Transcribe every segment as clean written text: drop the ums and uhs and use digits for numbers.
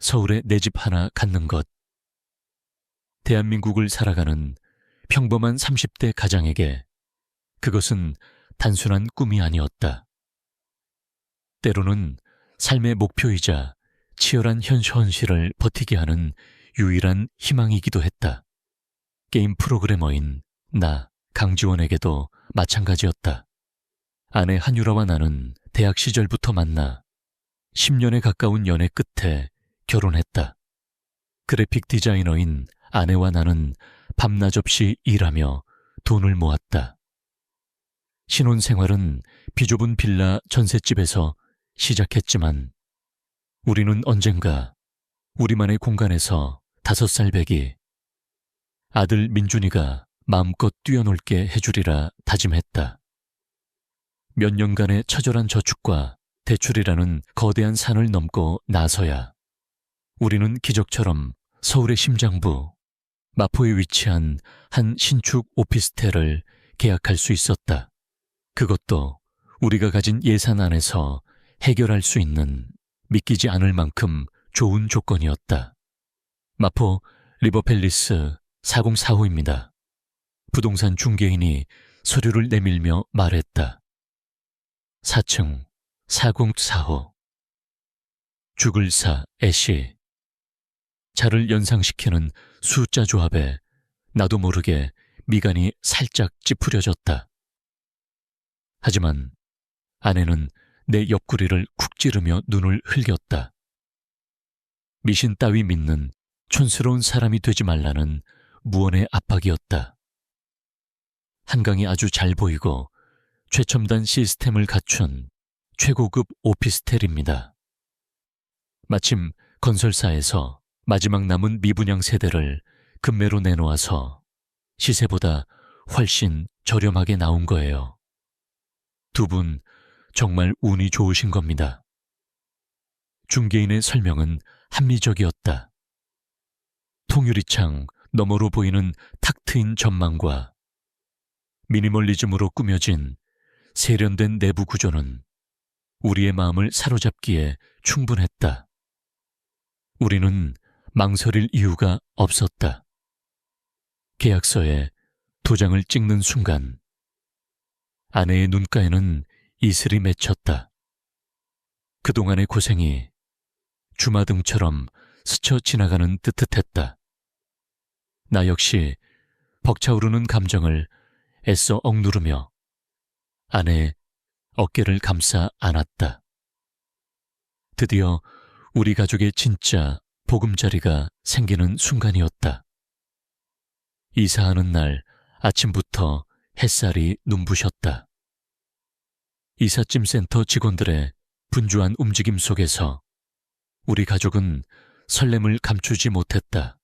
서울에 내 집 하나 갖는 것. 대한민국을 살아가는 평범한 30대 가장에게 그것은 단순한 꿈이 아니었다. 때로는 삶의 목표이자 치열한 현실을 버티게 하는 유일한 희망이기도 했다. 게임 프로그래머인 나 강지원에게도 마찬가지였다. 아내 한유라와 나는 대학 시절부터 만나 10년에 가까운 연애 끝에 결혼했다. 그래픽 디자이너인 아내와 나는 밤낮 없이 일하며 돈을 모았다. 신혼생활은 비좁은 빌라 전셋집에서 시작했지만 우리는 언젠가 우리만의 공간에서 5살 배기 아들 민준이가 마음껏 뛰어놀게 해주리라 다짐했다. 몇 년간의 처절한 저축과 대출이라는 거대한 산을 넘고 나서야 우리는 기적처럼 서울의 심장부 마포에 위치한 한 신축 오피스텔을 계약할 수 있었다. 그것도 우리가 가진 예산 안에서 해결할 수 있는 믿기지 않을 만큼 좋은 조건이었다. 마포 리버팰리스 4045입니다. 부동산 중개인이 서류를 내밀며 말했다. 4층 4045. 죽을 사 애쉬. 자를 연상시키는 숫자 조합에 나도 모르게 미간이 살짝 찌푸려졌다. 하지만 아내는 내 옆구리를 쿡 찌르며 눈을 흘겼다. 미신 따위 믿는 촌스러운 사람이 되지 말라는 무언의 압박이었다. 한강이 아주 잘 보이고 최첨단 시스템을 갖춘 최고급 오피스텔입니다. 마침 건설사에서 마지막 남은 미분양 세대를 급매로 내놓아서 시세보다 훨씬 저렴하게 나온 거예요. 두 분 정말 운이 좋으신 겁니다. 중개인의 설명은 합리적이었다. 통유리창 너머로 보이는 탁 트인 전망과 미니멀리즘으로 꾸며진 세련된 내부 구조는 우리의 마음을 사로잡기에 충분했다. 우리는 망설일 이유가 없었다. 계약서에 도장을 찍는 순간 아내의 눈가에는 이슬이 맺혔다. 그동안의 고생이 주마등처럼 스쳐 지나가는 듯했다. 나 역시 벅차오르는 감정을 애써 억누르며 아내의 어깨를 감싸 안았다. 드디어 우리 가족의 진짜 보금자리가 생기는 순간이었다. 이사하는 날 아침부터 햇살이 눈부셨다. 이삿짐 센터 직원들의 분주한 움직임 속에서 우리 가족은 설렘을 감추지 못했다.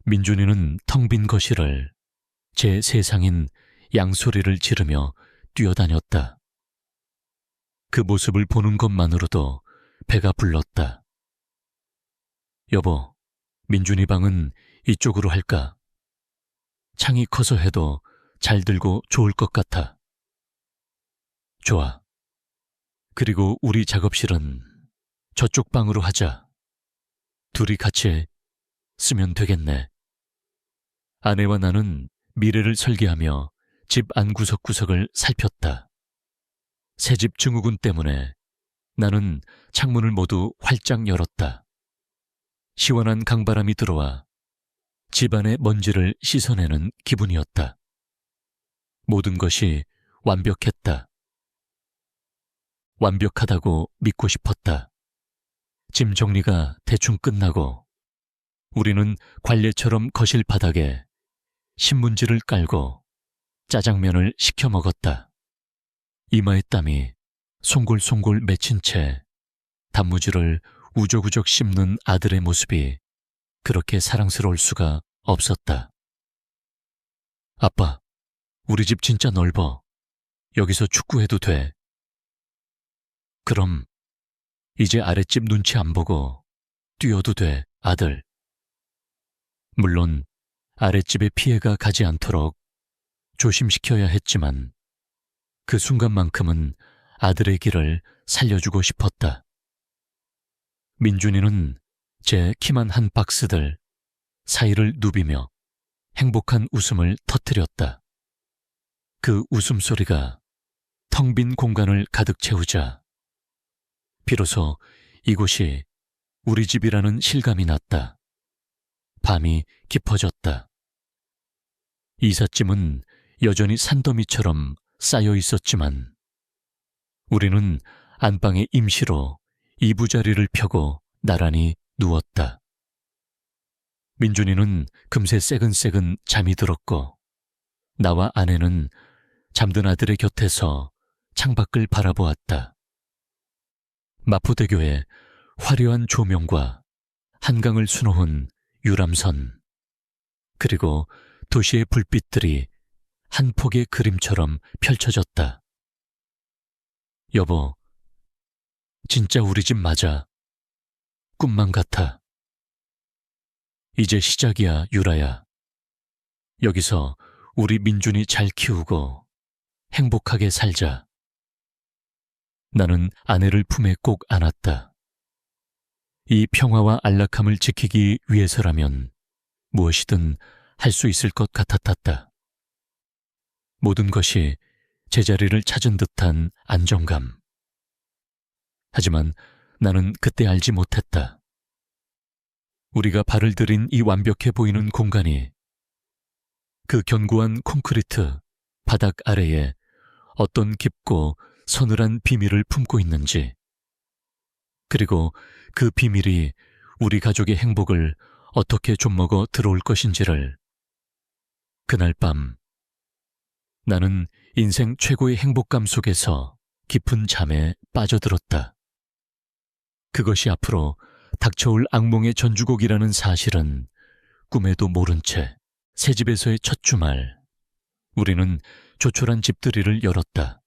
민준이는 텅 빈 거실을 제 세상인 양소리를 지르며 뛰어다녔다. 그 모습을 보는 것만으로도 배가 불렀다. 여보, 민준이 방은 이쪽으로 할까? 창이 커서 해도 잘 들고 좋을 것 같아. 좋아. 그리고 우리 작업실은 저쪽 방으로 하자. 둘이 같이 쓰면 되겠네. 아내와 나는 미래를 설계하며 집 안 구석구석을 살폈다. 새집 증후군 때문에 나는 창문을 모두 활짝 열었다. 시원한 강바람이 들어와 집안의 먼지를 씻어내는 기분이었다. 모든 것이 완벽했다. 완벽하다고 믿고 싶었다. 짐 정리가 대충 끝나고 우리는 관례처럼 거실 바닥에 신문지를 깔고 짜장면을 시켜 먹었다. 이마에 땀이 송골송골 맺힌 채 단무지를 우적우적 씹는 아들의 모습이 그렇게 사랑스러울 수가 없었다. 아빠, 우리 집 진짜 넓어. 여기서 축구해도 돼. 그럼 이제 아랫집 눈치 안 보고 뛰어도 돼, 아들. 물론 아랫집에 피해가 가지 않도록 조심시켜야 했지만 그 순간만큼은 아들의 길을 살려주고 싶었다. 민준이는 제 키만 한 박스들 사이를 누비며 행복한 웃음을 터뜨렸다. 그 웃음소리가 텅 빈 공간을 가득 채우자 비로소 이곳이 우리 집이라는 실감이 났다. 밤이 깊어졌다. 이삿짐은 여전히 산더미처럼 쌓여 있었지만 우리는 안방에 임시로 이부자리를 펴고 나란히 누웠다. 민준이는 금세 새근새근 잠이 들었고 나와 아내는 잠든 아들의 곁에서 창밖을 바라보았다. 마포대교의 화려한 조명과 한강을 수놓은 유람선, 그리고 도시의 불빛들이 한 폭의 그림처럼 펼쳐졌다. 여보, 진짜 우리 집 맞아. 꿈만 같아. 이제 시작이야, 유라야. 여기서 우리 민준이 잘 키우고 행복하게 살자. 나는 아내를 품에 꼭 안았다. 이 평화와 안락함을 지키기 위해서라면 무엇이든 할 수 있을 것 같았다. 모든 것이 제자리를 찾은 듯한 안정감. 하지만 나는 그때 알지 못했다. 우리가 발을 들인 이 완벽해 보이는 공간이 그 견고한 콘크리트 바닥 아래에 어떤 깊고 서늘한 비밀을 품고 있는지, 그리고 그 비밀이 우리 가족의 행복을 어떻게 좀먹어 들어올 것인지를 그날 밤 나는 인생 최고의 행복감 속에서 깊은 잠에 빠져들었다. 그것이 앞으로 닥쳐올 악몽의 전주곡이라는 사실은 꿈에도 모른 채 새집에서의 첫 주말 우리는 조촐한 집들이를 열었다.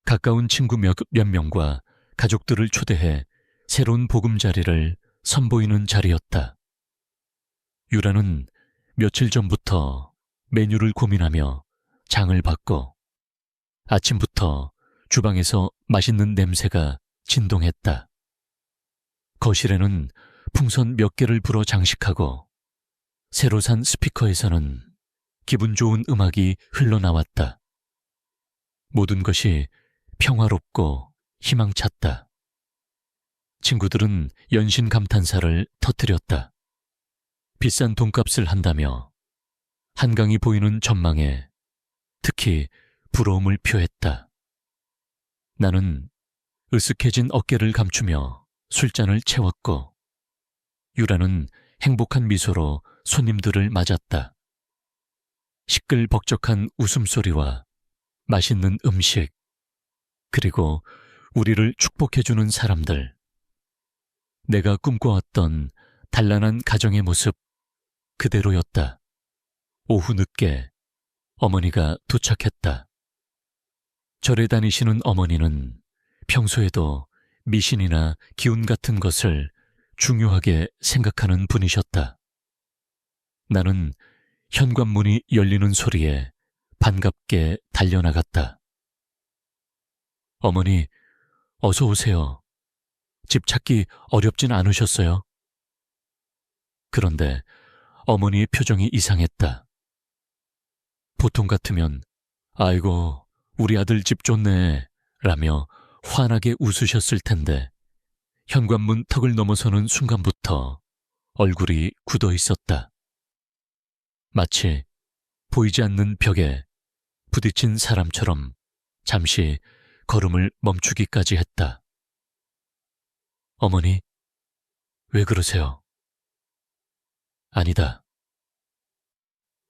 가까운 친구 몇 명과 가족들을 초대해 새로운 보금자리를 선보이는 자리였다. 유라는 며칠 전부터 메뉴를 고민하며 장을 봤고 아침부터 주방에서 맛있는 냄새가 진동했다. 거실에는 풍선 몇 개를 불어 장식하고 새로 산 스피커에서는 기분 좋은 음악이 흘러나왔다. 모든 것이 평화롭고 희망찼다. 친구들은 연신 감탄사를 터뜨렸다. 비싼 돈값을 한다며 한강이 보이는 전망에 특히 부러움을 표했다. 나는 으쓱해진 어깨를 감추며 술잔을 채웠고 유라는 행복한 미소로 손님들을 맞았다. 시끌벅적한 웃음소리와 맛있는 음식, 그리고 우리를 축복해주는 사람들. 내가 꿈꿔왔던 단란한 가정의 모습 그대로였다. 오후 늦게 어머니가 도착했다. 절에 다니시는 어머니는 평소에도 미신이나 기운 같은 것을 중요하게 생각하는 분이셨다. 나는 현관문이 열리는 소리에 반갑게 달려나갔다. 어머니, 어서 오세요. 집 찾기 어렵진 않으셨어요? 그런데 어머니의 표정이 이상했다. 보통 같으면 아이고, 우리 아들 집 좋네 라며 환하게 웃으셨을 텐데 현관문 턱을 넘어서는 순간부터 얼굴이 굳어 있었다. 마치 보이지 않는 벽에 부딪힌 사람처럼 잠시 걸음을 멈추기까지 했다. 어머니, 왜 그러세요? 아니다.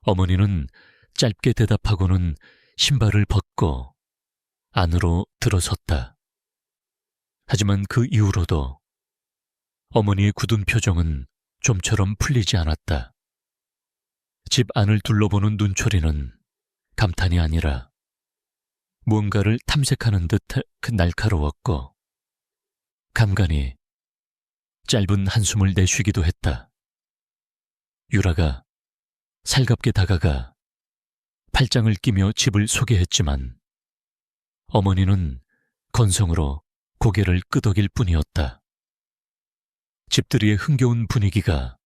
어머니는 짧게 대답하고는 신발을 벗고 안으로 들어섰다. 하지만 그 이후로도 어머니의 굳은 표정은 좀처럼 풀리지 않았다. 집 안을 둘러보는 눈초리는 감탄이 아니라 무언가를 탐색하는 듯 날카로웠고 간간히 짧은 한숨을 내쉬기도 했다. 유라가 살갑게 다가가 팔짱을 끼며 집을 소개했지만 어머니는 건성으로 고개를 끄덕일 뿐이었다. 집들이의 흥겨운 분위기가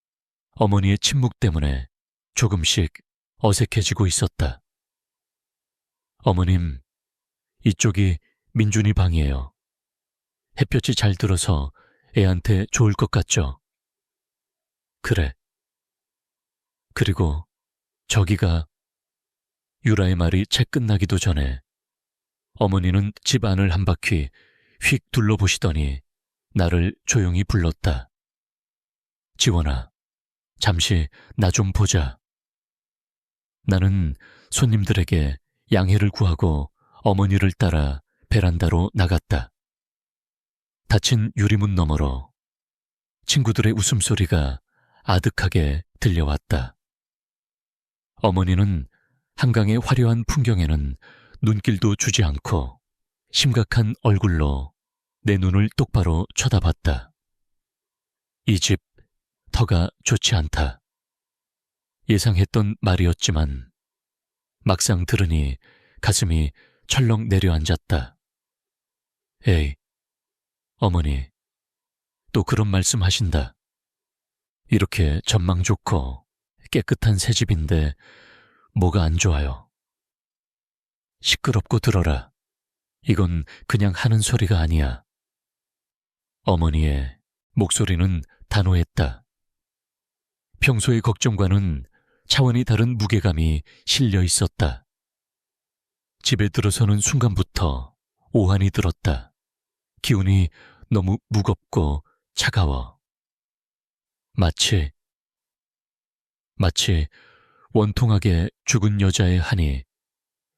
어머니의 침묵 때문에 조금씩 어색해지고 있었다. 어머님, 이쪽이 민준이 방이에요. 햇볕이 잘 들어서 애한테 좋을 것 같죠? 그래. 그리고 저기가... 유라의 말이 채 끝나기도 전에 어머니는 집 안을 한 바퀴 휙 둘러보시더니 나를 조용히 불렀다. 지원아, 잠시 나 좀 보자. 나는 손님들에게 양해를 구하고 어머니를 따라 베란다로 나갔다. 닫힌 유리문 너머로 친구들의 웃음소리가 아득하게 들려왔다. 어머니는 한강의 화려한 풍경에는 눈길도 주지 않고 심각한 얼굴로 내 눈을 똑바로 쳐다봤다. 이 집 터가 좋지 않다. 예상했던 말이었지만 막상 들으니 가슴이 철렁 내려앉았다. 에이, 어머니, 또 그런 말씀 하신다. 이렇게 전망 좋고 깨끗한 새 집인데 뭐가 안 좋아요? 시끄럽고 들어라. 이건 그냥 하는 소리가 아니야. 어머니의 목소리는 단호했다. 평소의 걱정과는 차원이 다른 무게감이 실려 있었다. 집에 들어서는 순간부터 오한이 들었다. 기운이 너무 무겁고 차가워. 마치 원통하게 죽은 여자의 한이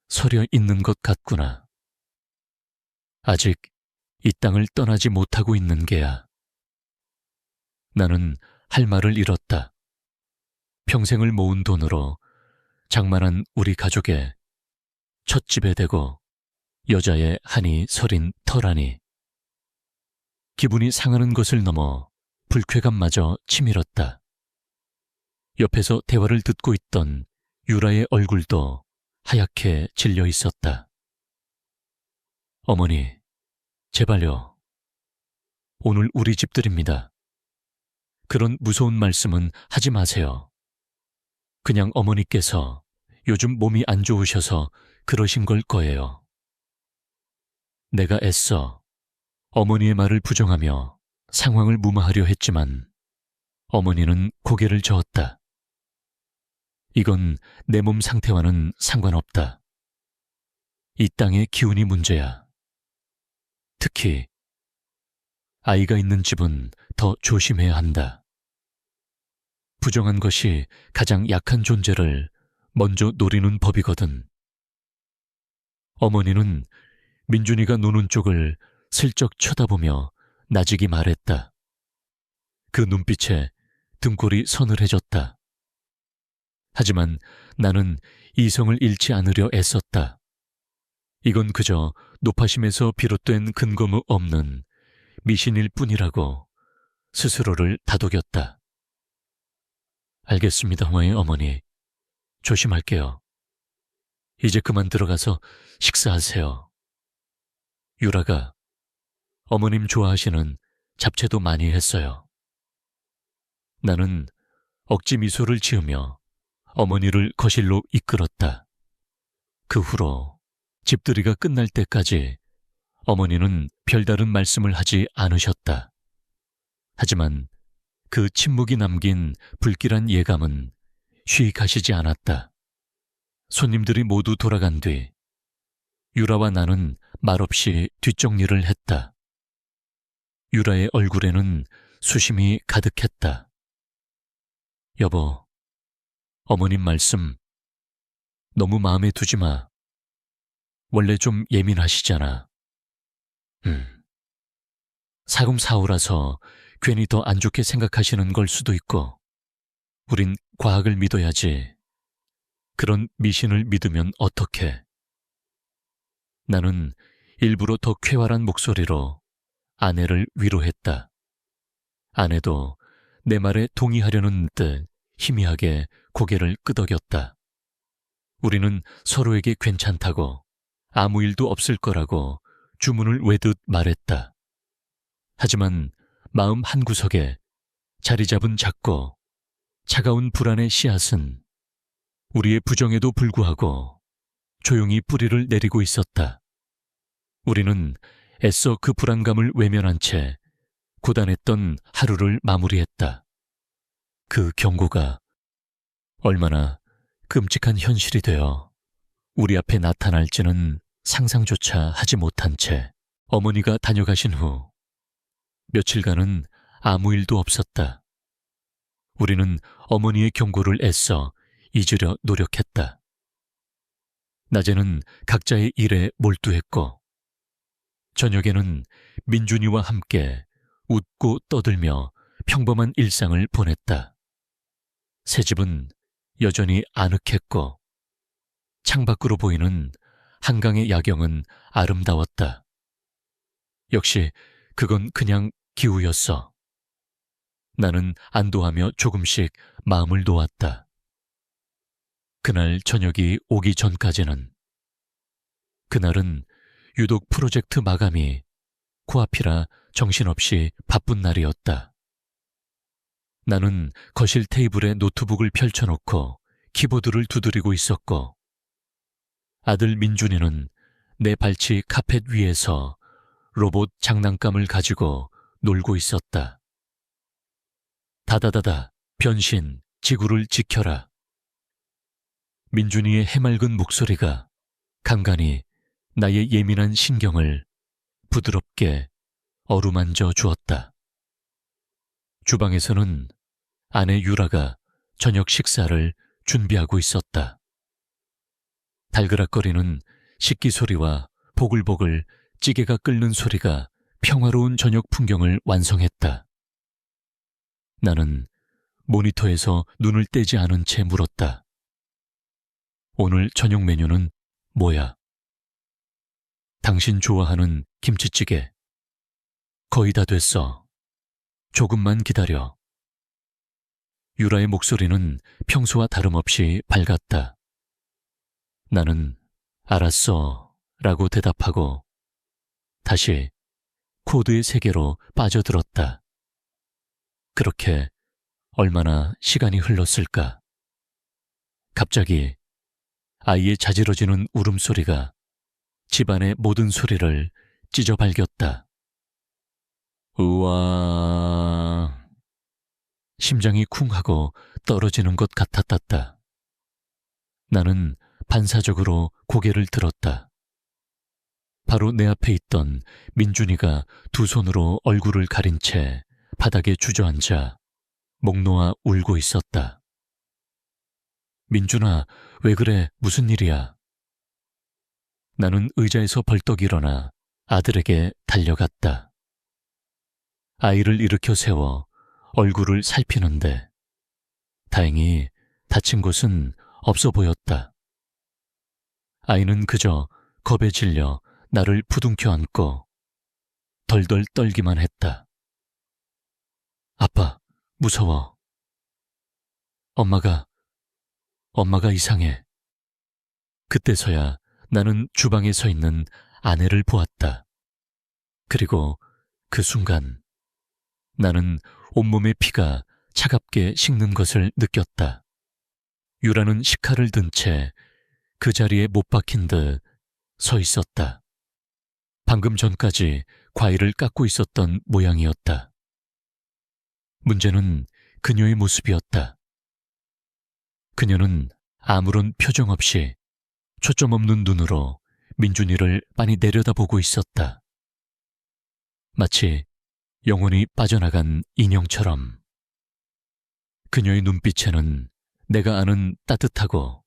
서려 있는 것 같구나. 아직 이 땅을 떠나지 못하고 있는 게야. 나는 할 말을 잃었다. 평생을 모은 돈으로 장만한 우리 가족의 첫 집에 대고 여자의 한이 서린 터라니. 기분이 상하는 것을 넘어 불쾌감마저 치밀었다. 옆에서 대화를 듣고 있던 유라의 얼굴도 하얗게 질려 있었다. 어머니, 제발요. 오늘 우리 집들입니다. 그런 무서운 말씀은 하지 마세요. 그냥 어머니께서 요즘 몸이 안 좋으셔서 그러신 걸 거예요. 내가 애써 어머니의 말을 부정하며 상황을 무마하려 했지만 어머니는 고개를 저었다. 이건 내 몸 상태와는 상관없다. 이 땅의 기운이 문제야. 특히 아이가 있는 집은 더 조심해야 한다. 부정한 것이 가장 약한 존재를 먼저 노리는 법이거든. 어머니는 민준이가 노는 쪽을 슬쩍 쳐다보며 나직이 말했다. 그 눈빛에 등골이 서늘해졌다. 하지만 나는 이성을 잃지 않으려 애썼다. 이건 그저 노파심에서 비롯된 근거무 없는 미신일 뿐이라고 스스로를 다독였다. 알겠습니다, 화의 어머니. 조심할게요. 이제 그만 들어가서 식사하세요. 유라가 어머님 좋아하시는 잡채도 많이 했어요. 나는 억지 미소를 지으며 어머니를 거실로 이끌었다. 그 후로 집들이가 끝날 때까지 어머니는 별다른 말씀을 하지 않으셨다. 하지만 그 침묵이 남긴 불길한 예감은 쉬이 가시지 않았다. 손님들이 모두 돌아간 뒤 유라와 나는 말없이 뒷정리를 했다. 유라의 얼굴에는 수심이 가득했다. 여보, 어머님 말씀 너무 마음에 두지 마. 원래 좀 예민하시잖아. 사금사오라서 괜히 더 안 좋게 생각하시는 걸 수도 있고, 우린 과학을 믿어야지. 그런 미신을 믿으면 어떡해. 나는 일부러 더 쾌활한 목소리로 아내를 위로했다. 아내도 내 말에 동의하려는 듯 희미하게 고개를 끄덕였다. 우리는 서로에게 괜찮다고, 아무 일도 없을 거라고 주문을 외듯 말했다. 하지만 마음 한구석에 자리 잡은 작고 차가운 불안의 씨앗은 우리의 부정에도 불구하고 조용히 뿌리를 내리고 있었다. 우리는 애써 그 불안감을 외면한 채 고단했던 하루를 마무리했다. 그 경고가 얼마나 끔찍한 현실이 되어 우리 앞에 나타날지는 상상조차 하지 못한 채 어머니가 다녀가신 후 며칠간은 아무 일도 없었다. 우리는 어머니의 경고를 애써 잊으려 노력했다. 낮에는 각자의 일에 몰두했고 저녁에는 민준이와 함께 웃고 떠들며 평범한 일상을 보냈다. 새 집은 여전히 아늑했고 창밖으로 보이는 한강의 야경은 아름다웠다. 역시 그건 그냥 기우였어. 나는 안도하며 조금씩 마음을 놓았다. 그날 저녁이 오기 전까지는. 그날은 유독 프로젝트 마감이 코앞이라 정신없이 바쁜 날이었다. 나는 거실 테이블에 노트북을 펼쳐놓고 키보드를 두드리고 있었고 아들 민준이는 내 발치 카펫 위에서 로봇 장난감을 가지고 놀고 있었다. 다다다다 변신 지구를 지켜라. 민준이의 해맑은 목소리가 간간히 나의 예민한 신경을 부드럽게 어루만져 주었다. 주방에서는 아내 유라가 저녁 식사를 준비하고 있었다. 달그락거리는 식기 소리와 보글보글 찌개가 끓는 소리가 평화로운 저녁 풍경을 완성했다. 나는 모니터에서 눈을 떼지 않은 채 물었다. 오늘 저녁 메뉴는 뭐야? 당신 좋아하는 김치찌개. 거의 다 됐어. 조금만 기다려. 유라의 목소리는 평소와 다름없이 밝았다. 나는 알았어 라고 대답하고 다시 코드의 세계로 빠져들었다. 그렇게 얼마나 시간이 흘렀을까? 갑자기 아이의 자지러지는 울음소리가 집안의 모든 소리를 찢어발겼다. 우와... 심장이 쿵 하고 떨어지는 것 같았다. 나는 반사적으로 고개를 들었다. 바로 내 앞에 있던 민준이가 두 손으로 얼굴을 가린 채 바닥에 주저앉아 목 놓아 울고 있었다. 민준아, 왜 그래? 무슨 일이야? 나는 의자에서 벌떡 일어나 아들에게 달려갔다. 아이를 일으켜 세워 얼굴을 살피는데 다행히 다친 곳은 없어 보였다. 아이는 그저 겁에 질려 나를 부둥켜 안고 덜덜 떨기만 했다. 아빠, 무서워. 엄마가 이상해. 그때서야 나는 주방에 서 있는 아내를 보았다. 그리고 그 순간 나는 온몸의 피가 차갑게 식는 것을 느꼈다. 유라는 식칼을 든 채 그 자리에 못 박힌 듯 서 있었다. 방금 전까지 과일을 깎고 있었던 모양이었다. 문제는 그녀의 모습이었다. 그녀는 아무런 표정 없이 초점 없는 눈으로 민준이를 빤히 내려다보고 있었다. 마치 영혼이 빠져나간 인형처럼. 그녀의 눈빛에는 내가 아는 따뜻하고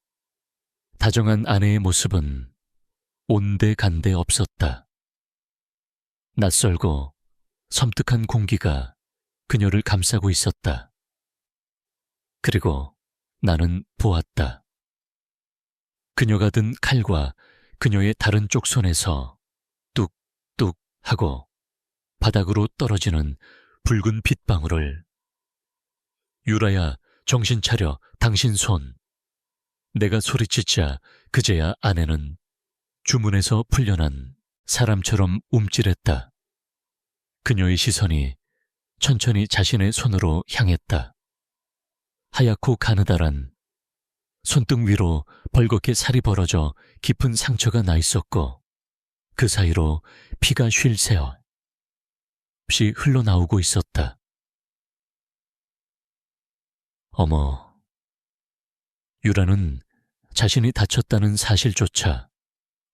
다정한 아내의 모습은 온데간데 없었다. 낯설고 섬뜩한 공기가 그녀를 감싸고 있었다. 그리고 나는 보았다. 그녀가 든 칼과 그녀의 다른 쪽 손에서 뚝뚝 하고 바닥으로 떨어지는 붉은 빗방울을. 유라야, 정신 차려. 당신 손. 내가 소리치자 그제야 아내는 주문에서 풀려난 사람처럼 움찔했다. 그녀의 시선이 천천히 자신의 손으로 향했다. 하얗고 가느다란 손등 위로 벌겋게 살이 벌어져 깊은 상처가 나 있었고 그 사이로 피가 쉴 새 없이 흘러나오고 있었다. 어머, 유라는 자신이 다쳤다는 사실조차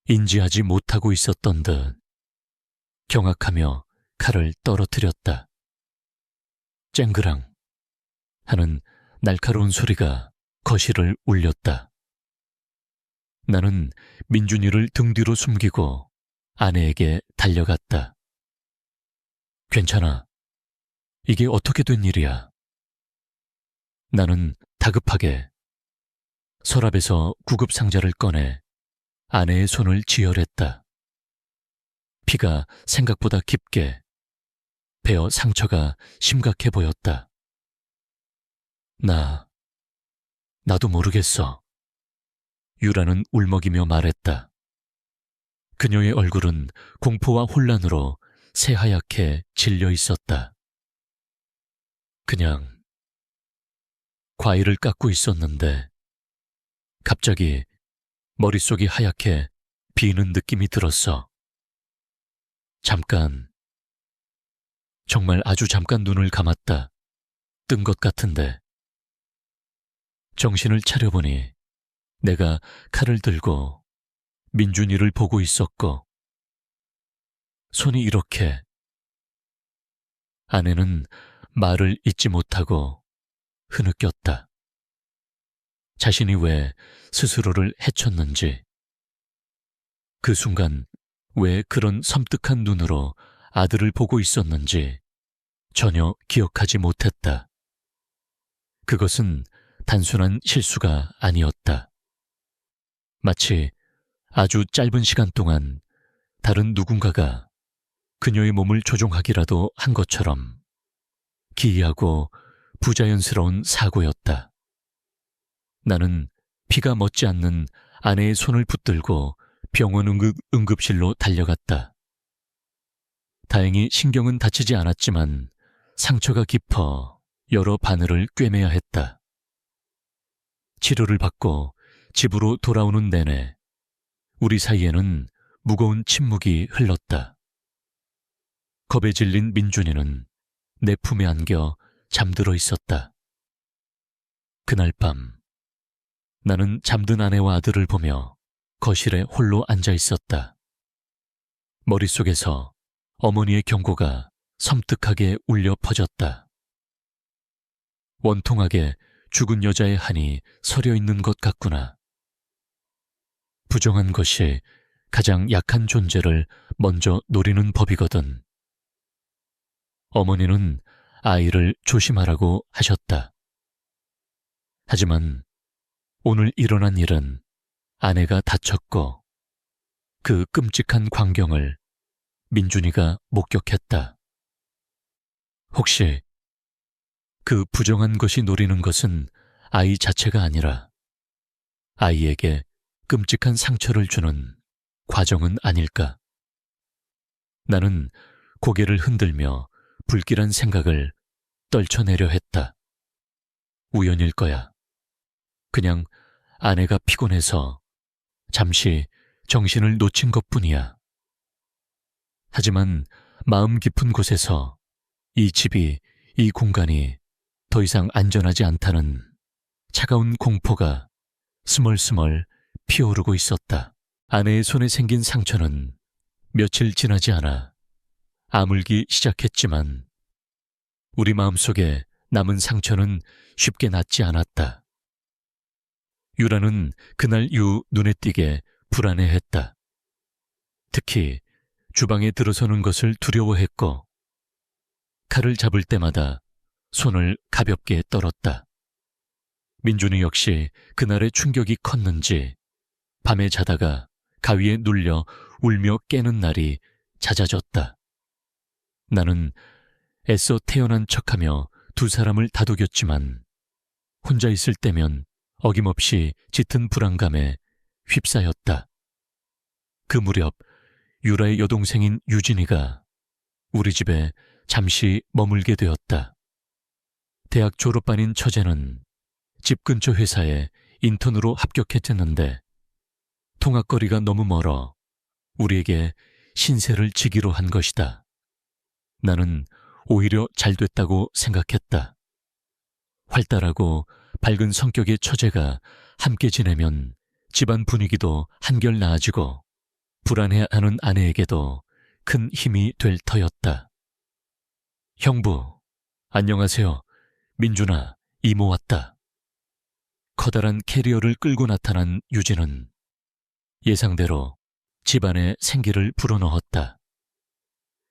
인지하지 못하고 있었던 듯 경악하며 칼을 떨어뜨렸다. 쨍그랑 하는 날카로운 소리가 거실을 울렸다. 나는 민준이를 등 뒤로 숨기고 아내에게 달려갔다. 괜찮아. 이게 어떻게 된 일이야? 나는 다급하게 서랍에서 구급 상자를 꺼내 아내의 손을 지혈했다. 피가 생각보다 깊게 베어 상처가 심각해 보였다. 나도 모르겠어. 유라는 울먹이며 말했다. 그녀의 얼굴은 공포와 혼란으로 새하얗게 질려 있었다. 그냥 과일을 깎고 있었는데 갑자기 머릿속이 하얗게 비는 느낌이 들었어. 정말 아주 잠깐 눈을 감았다. 뜬 것 같은데. 정신을 차려보니 내가 칼을 들고 민준이를 보고 있었고 손이 이렇게. 아내는 말을 잇지 못하고 흐느꼈다. 자신이 왜 스스로를 해쳤는지, 그 순간 왜 그런 섬뜩한 눈으로 아들을 보고 있었는지 전혀 기억하지 못했다. 그것은 단순한 실수가 아니었다. 마치 아주 짧은 시간 동안 다른 누군가가 그녀의 몸을 조종하기라도 한 것처럼 기이하고 부자연스러운 사고였다. 나는 피가 멎지 않는 아내의 손을 붙들고 병원 응급실로 달려갔다. 다행히 신경은 다치지 않았지만 상처가 깊어 여러 바늘을 꿰매야 했다. 치료를 받고 집으로 돌아오는 내내 우리 사이에는 무거운 침묵이 흘렀다. 겁에 질린 민준이는 내 품에 안겨 잠들어 있었다. 그날 밤 나는 잠든 아내와 아들을 보며 거실에 홀로 앉아 있었다. 머릿속에서 어머니의 경고가 섬뜩하게 울려 퍼졌다. 원통하게 죽은 여자의 한이 서려 있는 것 같구나. 부정한 것이 가장 약한 존재를 먼저 노리는 법이거든. 어머니는 아이를 조심하라고 하셨다. 하지만 오늘 일어난 일은 아내가 다쳤고 그 끔찍한 광경을 민준이가 목격했다. 혹시 그 부정한 것이 노리는 것은 아이 자체가 아니라 아이에게 끔찍한 상처를 주는 과정은 아닐까? 나는 고개를 흔들며 불길한 생각을 떨쳐내려 했다. 우연일 거야. 그냥 아내가 피곤해서 잠시 정신을 놓친 것뿐이야. 하지만 마음 깊은 곳에서 이 집이, 이 공간이 더 이상 안전하지 않다는 차가운 공포가 스멀스멀 피어오르고 있었다. 아내의 손에 생긴 상처는 며칠 지나지 않아 아물기 시작했지만 우리 마음속에 남은 상처는 쉽게 낫지 않았다. 유라는 그날 이후 눈에 띄게 불안해했다. 특히 주방에 들어서는 것을 두려워했고 칼을 잡을 때마다 손을 가볍게 떨었다. 민준이 역시 그날의 충격이 컸는지 밤에 자다가 가위에 눌려 울며 깨는 날이 잦아졌다. 나는 애써 태어난 척하며 두 사람을 다독였지만 혼자 있을 때면 어김없이 짙은 불안감에 휩싸였다. 그 무렵 유라의 여동생인 유진이가 우리 집에 잠시 머물게 되었다. 대학 졸업반인 처제는 집 근처 회사에 인턴으로 합격했었는데 통학거리가 너무 멀어 우리에게 신세를 지기로 한 것이다. 나는 오히려 잘 됐다고 생각했다. 활달하고 밝은 성격의 처제가 함께 지내면 집안 분위기도 한결 나아지고 불안해하는 아내에게도 큰 힘이 될 터였다. 형부, 안녕하세요. 민준아, 이모 왔다. 커다란 캐리어를 끌고 나타난 유진은 예상대로 집안에 생기를 불어넣었다.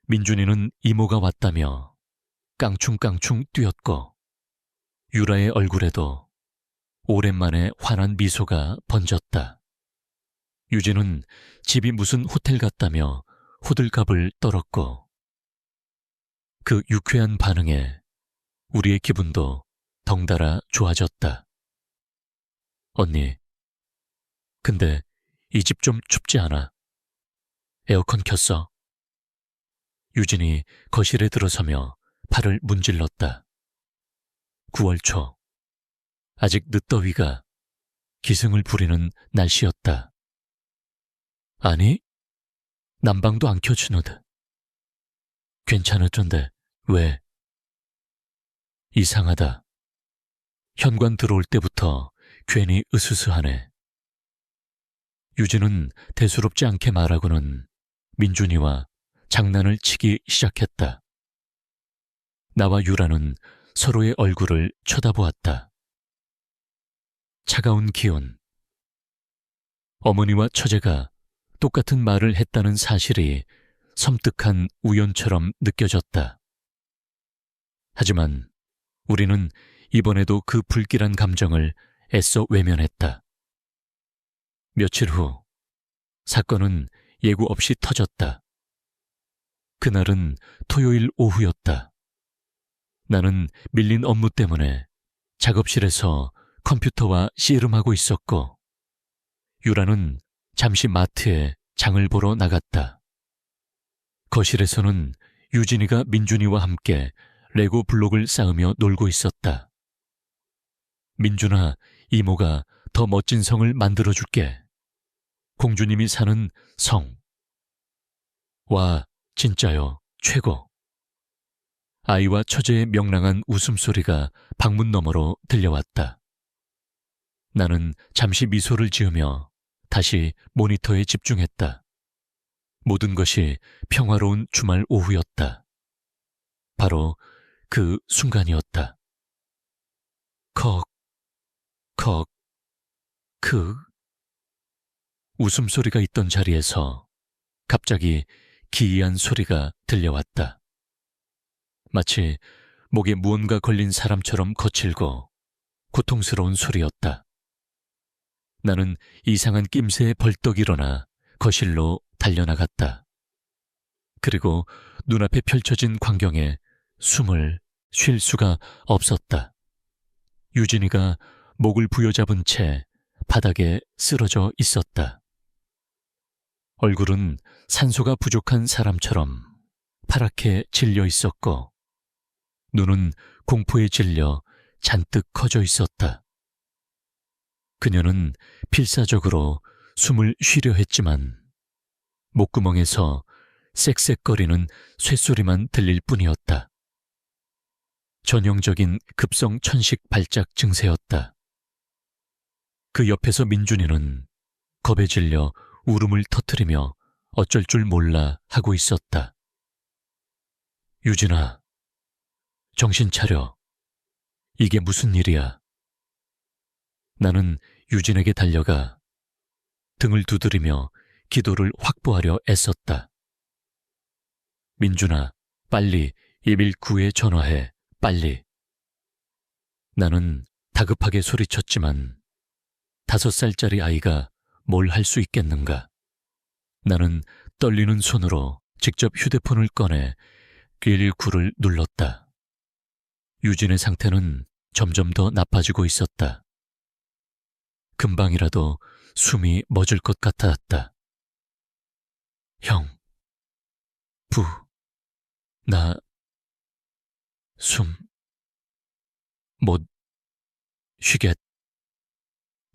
민준이는 이모가 왔다며 깡충깡충 뛰었고 유라의 얼굴에도 오랜만에 환한 미소가 번졌다. 유진은 집이 무슨 호텔 같다며 호들갑을 떨었고 그 유쾌한 반응에 우리의 기분도 덩달아 좋아졌다. 언니, 근데 이 집 좀 춥지 않아? 에어컨 켰어? 유진이 거실에 들어서며 팔을 문질렀다. 9월 초, 아직 늦더위가 기승을 부리는 날씨였다. 아니, 난방도 안 켜주는데. 괜찮았던데 왜? 이상하다. 현관 들어올 때부터 괜히 으스스하네. 유진은 대수롭지 않게 말하고는 민준이와 장난을 치기 시작했다. 나와 유라는 서로의 얼굴을 쳐다보았다. 차가운 기운. 어머니와 처제가 똑같은 말을 했다는 사실이 섬뜩한 우연처럼 느껴졌다. 하지만 우리는 이번에도 그 불길한 감정을 애써 외면했다. 며칠 후 사건은 예고 없이 터졌다. 그날은 토요일 오후였다. 나는 밀린 업무 때문에 작업실에서 컴퓨터와 씨름하고 있었고 유라는 잠시 마트에 장을 보러 나갔다. 거실에서는 유진이가 민준이와 함께 레고 블록을 쌓으며 놀고 있었다. 민준아, 이모가 더 멋진 성을 만들어줄게. 공주님이 사는 성. 와, 진짜요, 최고. 아이와 처제의 명랑한 웃음소리가 방문 너머로 들려왔다. 나는 잠시 미소를 지으며 다시 모니터에 집중했다. 모든 것이 평화로운 주말 오후였다. 바로 그 순간이었다. 컥, 컥, 웃음소리가 있던 자리에서 갑자기 기이한 소리가 들려왔다. 마치 목에 무언가 걸린 사람처럼 거칠고 고통스러운 소리였다. 나는 이상한 낌새에 벌떡 일어나 거실로 달려나갔다. 그리고 눈앞에 펼쳐진 광경에 숨을 쉴 수가 없었다. 유진이가 목을 부여잡은 채 바닥에 쓰러져 있었다. 얼굴은 산소가 부족한 사람처럼 파랗게 질려 있었고 눈은 공포에 질려 잔뜩 커져 있었다. 그녀는 필사적으로 숨을 쉬려 했지만 목구멍에서 쌕쌕거리는 쇳소리만 들릴 뿐이었다. 전형적인 급성 천식 발작 증세였다. 그 옆에서 민준이는 겁에 질려 울음을 터뜨리며 어쩔 줄 몰라 하고 있었다. 유진아, 정신 차려. 이게 무슨 일이야? 나는 유진에게 달려가 등을 두드리며 기도를 확보하려 애썼다. 민준아, 빨리 119에 전화해, 빨리. 나는 다급하게 소리쳤지만 5살짜리 아이가 뭘 할 수 있겠는가. 나는 떨리는 손으로 직접 휴대폰을 꺼내 119를 눌렀다. 유진의 상태는 점점 더 나빠지고 있었다. 금방이라도 숨이 멎을 것 같았다. 형, 나 숨 못 쉬겠.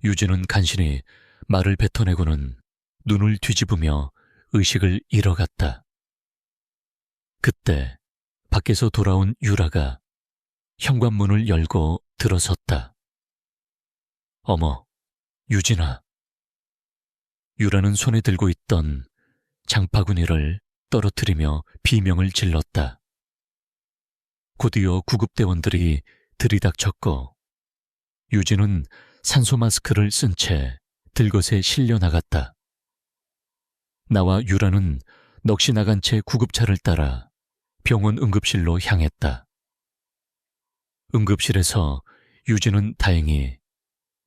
유진은 간신히 말을 뱉어내고는 눈을 뒤집으며 의식을 잃어갔다. 그때 밖에서 돌아온 유라가 현관문을 열고 들어섰다. 어머, 유진아. 유라는 손에 들고 있던 장바구니를 떨어뜨리며 비명을 질렀다. 곧이어 구급대원들이 들이닥쳤고 유진은 산소 마스크를 쓴 채 들것에 실려 나갔다. 나와 유라는 넋이 나간 채 구급차를 따라 병원 응급실로 향했다. 응급실에서 유진은 다행히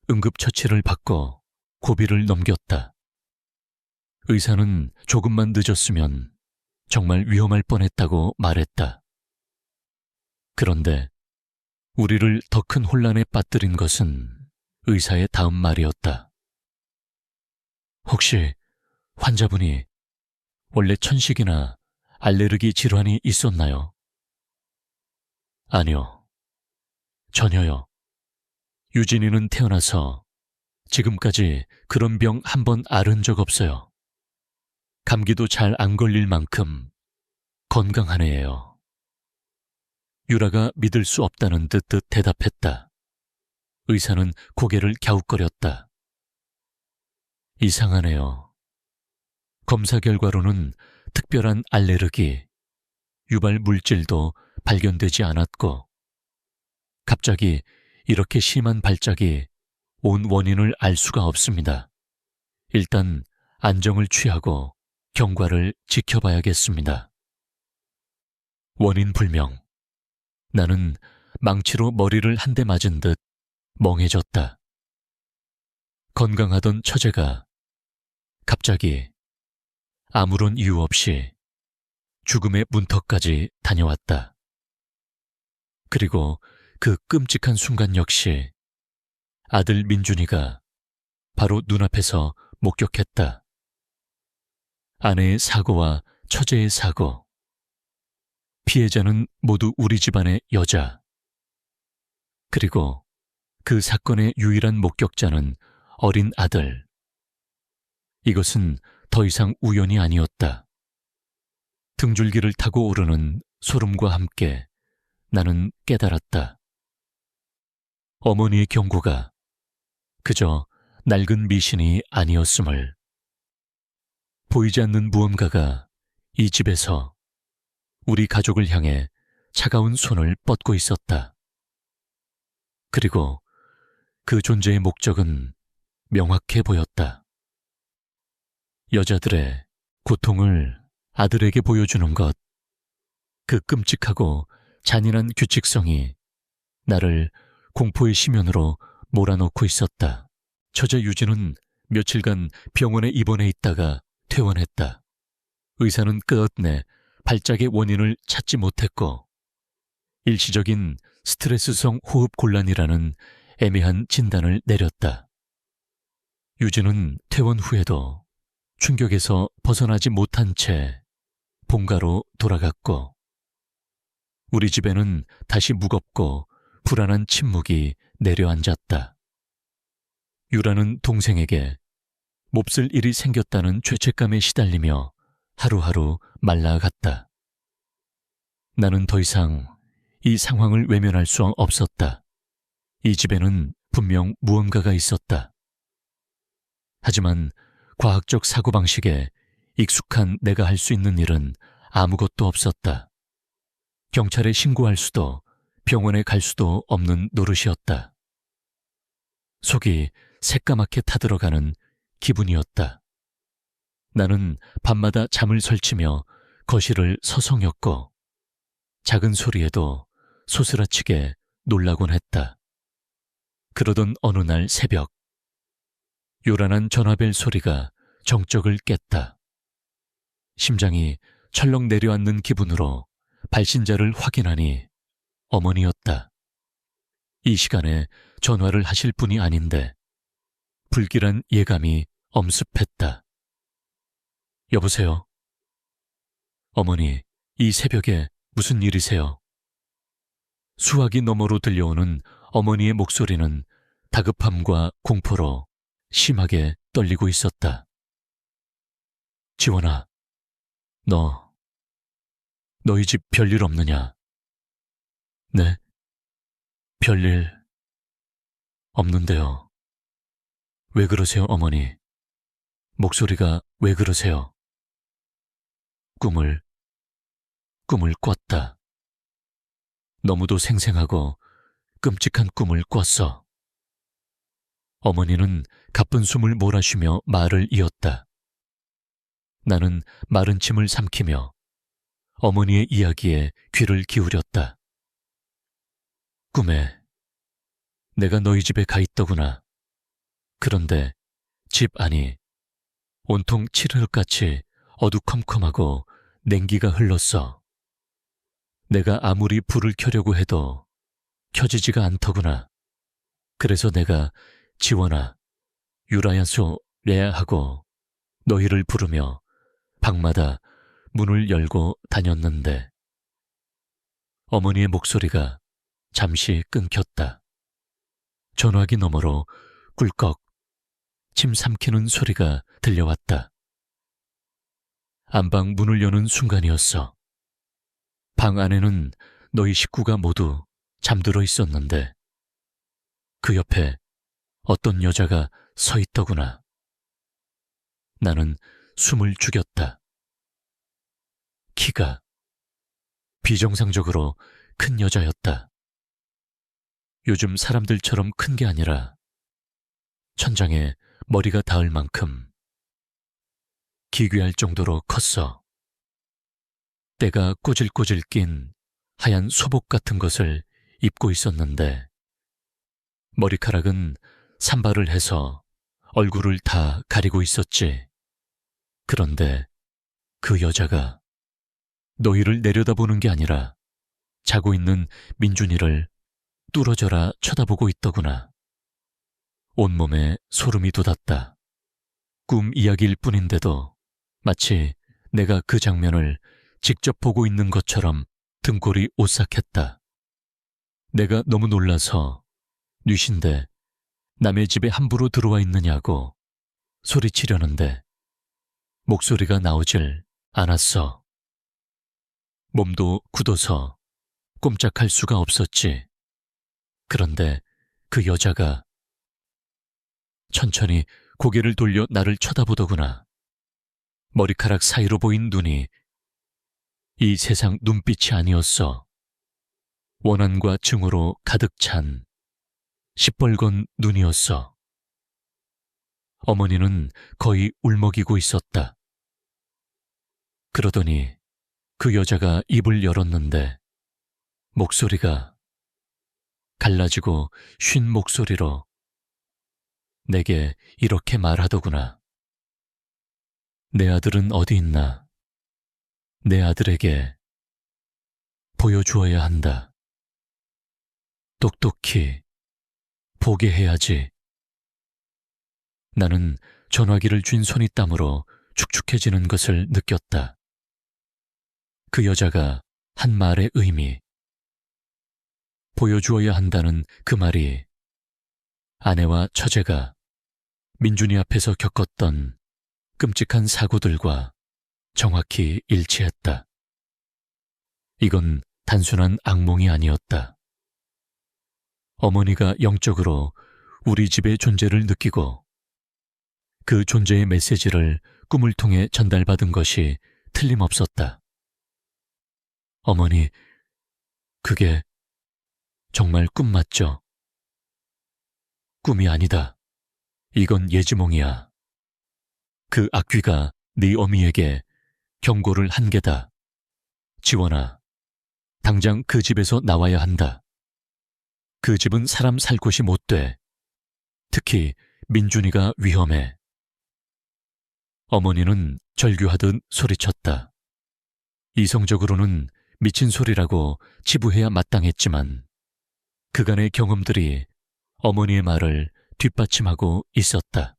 응급처치를 받고 고비를 넘겼다. 의사는 조금만 늦었으면 정말 위험할 뻔했다고 말했다. 그런데 우리를 더 큰 혼란에 빠뜨린 것은 의사의 다음 말이었다. 혹시 환자분이 원래 천식이나 알레르기 질환이 있었나요? 아니요. 전혀요. 유진이는 태어나서 지금까지 그런 병 한 번 앓은 적 없어요. 감기도 잘 안 걸릴 만큼 건강한 애예요. 유라가 믿을 수 없다는 듯 대답했다. 의사는 고개를 갸웃거렸다. 이상하네요. 검사 결과로는 특별한 알레르기, 유발 물질도 발견되지 않았고 갑자기 이렇게 심한 발작이 온 원인을 알 수가 없습니다. 일단 안정을 취하고 경과를 지켜봐야겠습니다. 원인 불명. 나는 망치로 머리를 한 대 맞은 듯 멍해졌다. 건강하던 처제가 갑자기 아무런 이유 없이 죽음의 문턱까지 다녀왔다. 그리고 그 끔찍한 순간 역시 아들 민준이가 바로 눈앞에서 목격했다. 아내의 사고와 처제의 사고. 피해자는 모두 우리 집안의 여자. 그리고 그 사건의 유일한 목격자는 어린 아들. 이것은 더 이상 우연이 아니었다. 등줄기를 타고 오르는 소름과 함께 나는 깨달았다. 어머니의 경고가 그저 낡은 미신이 아니었음을. 보이지 않는 무언가가 이 집에서 우리 가족을 향해 차가운 손을 뻗고 있었다. 그리고 그 존재의 목적은 명확해 보였다. 여자들의 고통을 아들에게 보여주는 것, 그 끔찍하고 잔인한 규칙성이 나를 공포의 심연으로 몰아넣고 있었다. 처제 유진은 며칠간 병원에 입원해 있다가 퇴원했다. 의사는 끝내 발작의 원인을 찾지 못했고 일시적인 스트레스성 호흡 곤란이라는 애매한 진단을 내렸다. 유진은 퇴원 후에도 충격에서 벗어나지 못한 채 본가로 돌아갔고 우리 집에는 다시 무겁고 불안한 침묵이 내려앉았다. 유라는 동생에게 몹쓸 일이 생겼다는 죄책감에 시달리며 하루하루 말라갔다. 나는 더 이상 이 상황을 외면할 수 없었다. 이 집에는 분명 무언가가 있었다. 하지만 과학적 사고방식에 익숙한 내가 할 수 있는 일은 아무것도 없었다. 경찰에 신고할 수도 병원에 갈 수도 없는 노릇이었다. 속이 새까맣게 타들어가는 기분이었다. 나는 밤마다 잠을 설치며 거실을 서성였고 작은 소리에도 소스라치게 놀라곤 했다. 그러던 어느 날 새벽 요란한 전화벨 소리가 정적을 깼다. 심장이 철렁 내려앉는 기분으로 발신자를 확인하니 어머니였다. 이 시간에 전화를 하실 분이 아닌데 불길한 예감이 엄습했다. 여보세요? 어머니, 이 새벽에 무슨 일이세요? 수화기 너머로 들려오는 어머니의 목소리는 다급함과 공포로 심하게 떨리고 있었다. 지원아, 너희 집 별일 없느냐? 네, 별일 없는데요. 왜 그러세요, 어머니? 목소리가 왜 그러세요? 꿈을 꿨다. 너무도 생생하고 끔찍한 꿈을 꿨어. 어머니는 가쁜 숨을 몰아쉬며 말을 이었다. 나는 마른 침을 삼키며 어머니의 이야기에 귀를 기울였다. 꿈에 내가 너희 집에 가 있더구나. 그런데 집 안이 온통 칠흑같이 어두컴컴하고 냉기가 흘렀어. 내가 아무리 불을 켜려고 해도 켜지지가 않더구나. 그래서 내가 지원아, 유라야소, 레야 하고 너희를 부르며 방마다 문을 열고 다녔는데 어머니의 목소리가 잠시 끊겼다. 전화기 너머로 꿀꺽 침 삼키는 소리가 들려왔다. 안방 문을 여는 순간이었어. 방 안에는 너희 식구가 모두 잠들어 있었는데 그 옆에 어떤 여자가 서 있더구나. 나는 숨을 죽였다. 키가 비정상적으로 큰 여자였다. 요즘 사람들처럼 큰 게 아니라 천장에 머리가 닿을 만큼 기괴할 정도로 컸어. 때가 꼬질꼬질 낀 하얀 소복 같은 것을 입고 있었는데 머리카락은 산발을 해서 얼굴을 다 가리고 있었지. 그런데 그 여자가 너희를 내려다보는 게 아니라 자고 있는 민준이를 뚫어져라 쳐다보고 있더구나. 온몸에 소름이 돋았다. 꿈 이야기일 뿐인데도 마치 내가 그 장면을 직접 보고 있는 것처럼 등골이 오싹했다. 내가 너무 놀라서 뉘신데 남의 집에 함부로 들어와 있느냐고 소리치려는데 목소리가 나오질 않았어. 몸도 굳어서 꼼짝할 수가 없었지. 그런데 그 여자가 천천히 고개를 돌려 나를 쳐다보더구나. 머리카락 사이로 보인 눈이 이 세상 눈빛이 아니었어. 원한과 증오로 가득 찬 시뻘건 눈이었어. 어머니는 거의 울먹이고 있었다. 그러더니 그 여자가 입을 열었는데 목소리가 갈라지고 쉰 목소리로 내게 이렇게 말하더구나. 내 아들은 어디 있나? 내 아들에게 보여주어야 한다. 똑똑히 보게 해야지. 나는 전화기를 쥔 손이 땀으로 축축해지는 것을 느꼈다. 그 여자가 한 말의 의미, 보여주어야 한다는 그 말이 아내와 처제가 민준이 앞에서 겪었던 끔찍한 사고들과 정확히 일치했다. 이건 단순한 악몽이 아니었다. 어머니가 영적으로 우리 집의 존재를 느끼고 그 존재의 메시지를 꿈을 통해 전달받은 것이 틀림없었다. 어머니, 그게 정말 꿈 맞죠? 꿈이 아니다. 이건 예지몽이야. 그 악귀가 네 어미에게 경고를 한 게다. 지원아, 당장 그 집에서 나와야 한다. 그 집은 사람 살 곳이 못 돼. 특히 민준이가 위험해. 어머니는 절규하듯 소리쳤다. 이성적으로는 미친 소리라고 치부해야 마땅했지만 그간의 경험들이 어머니의 말을 뒷받침하고 있었다.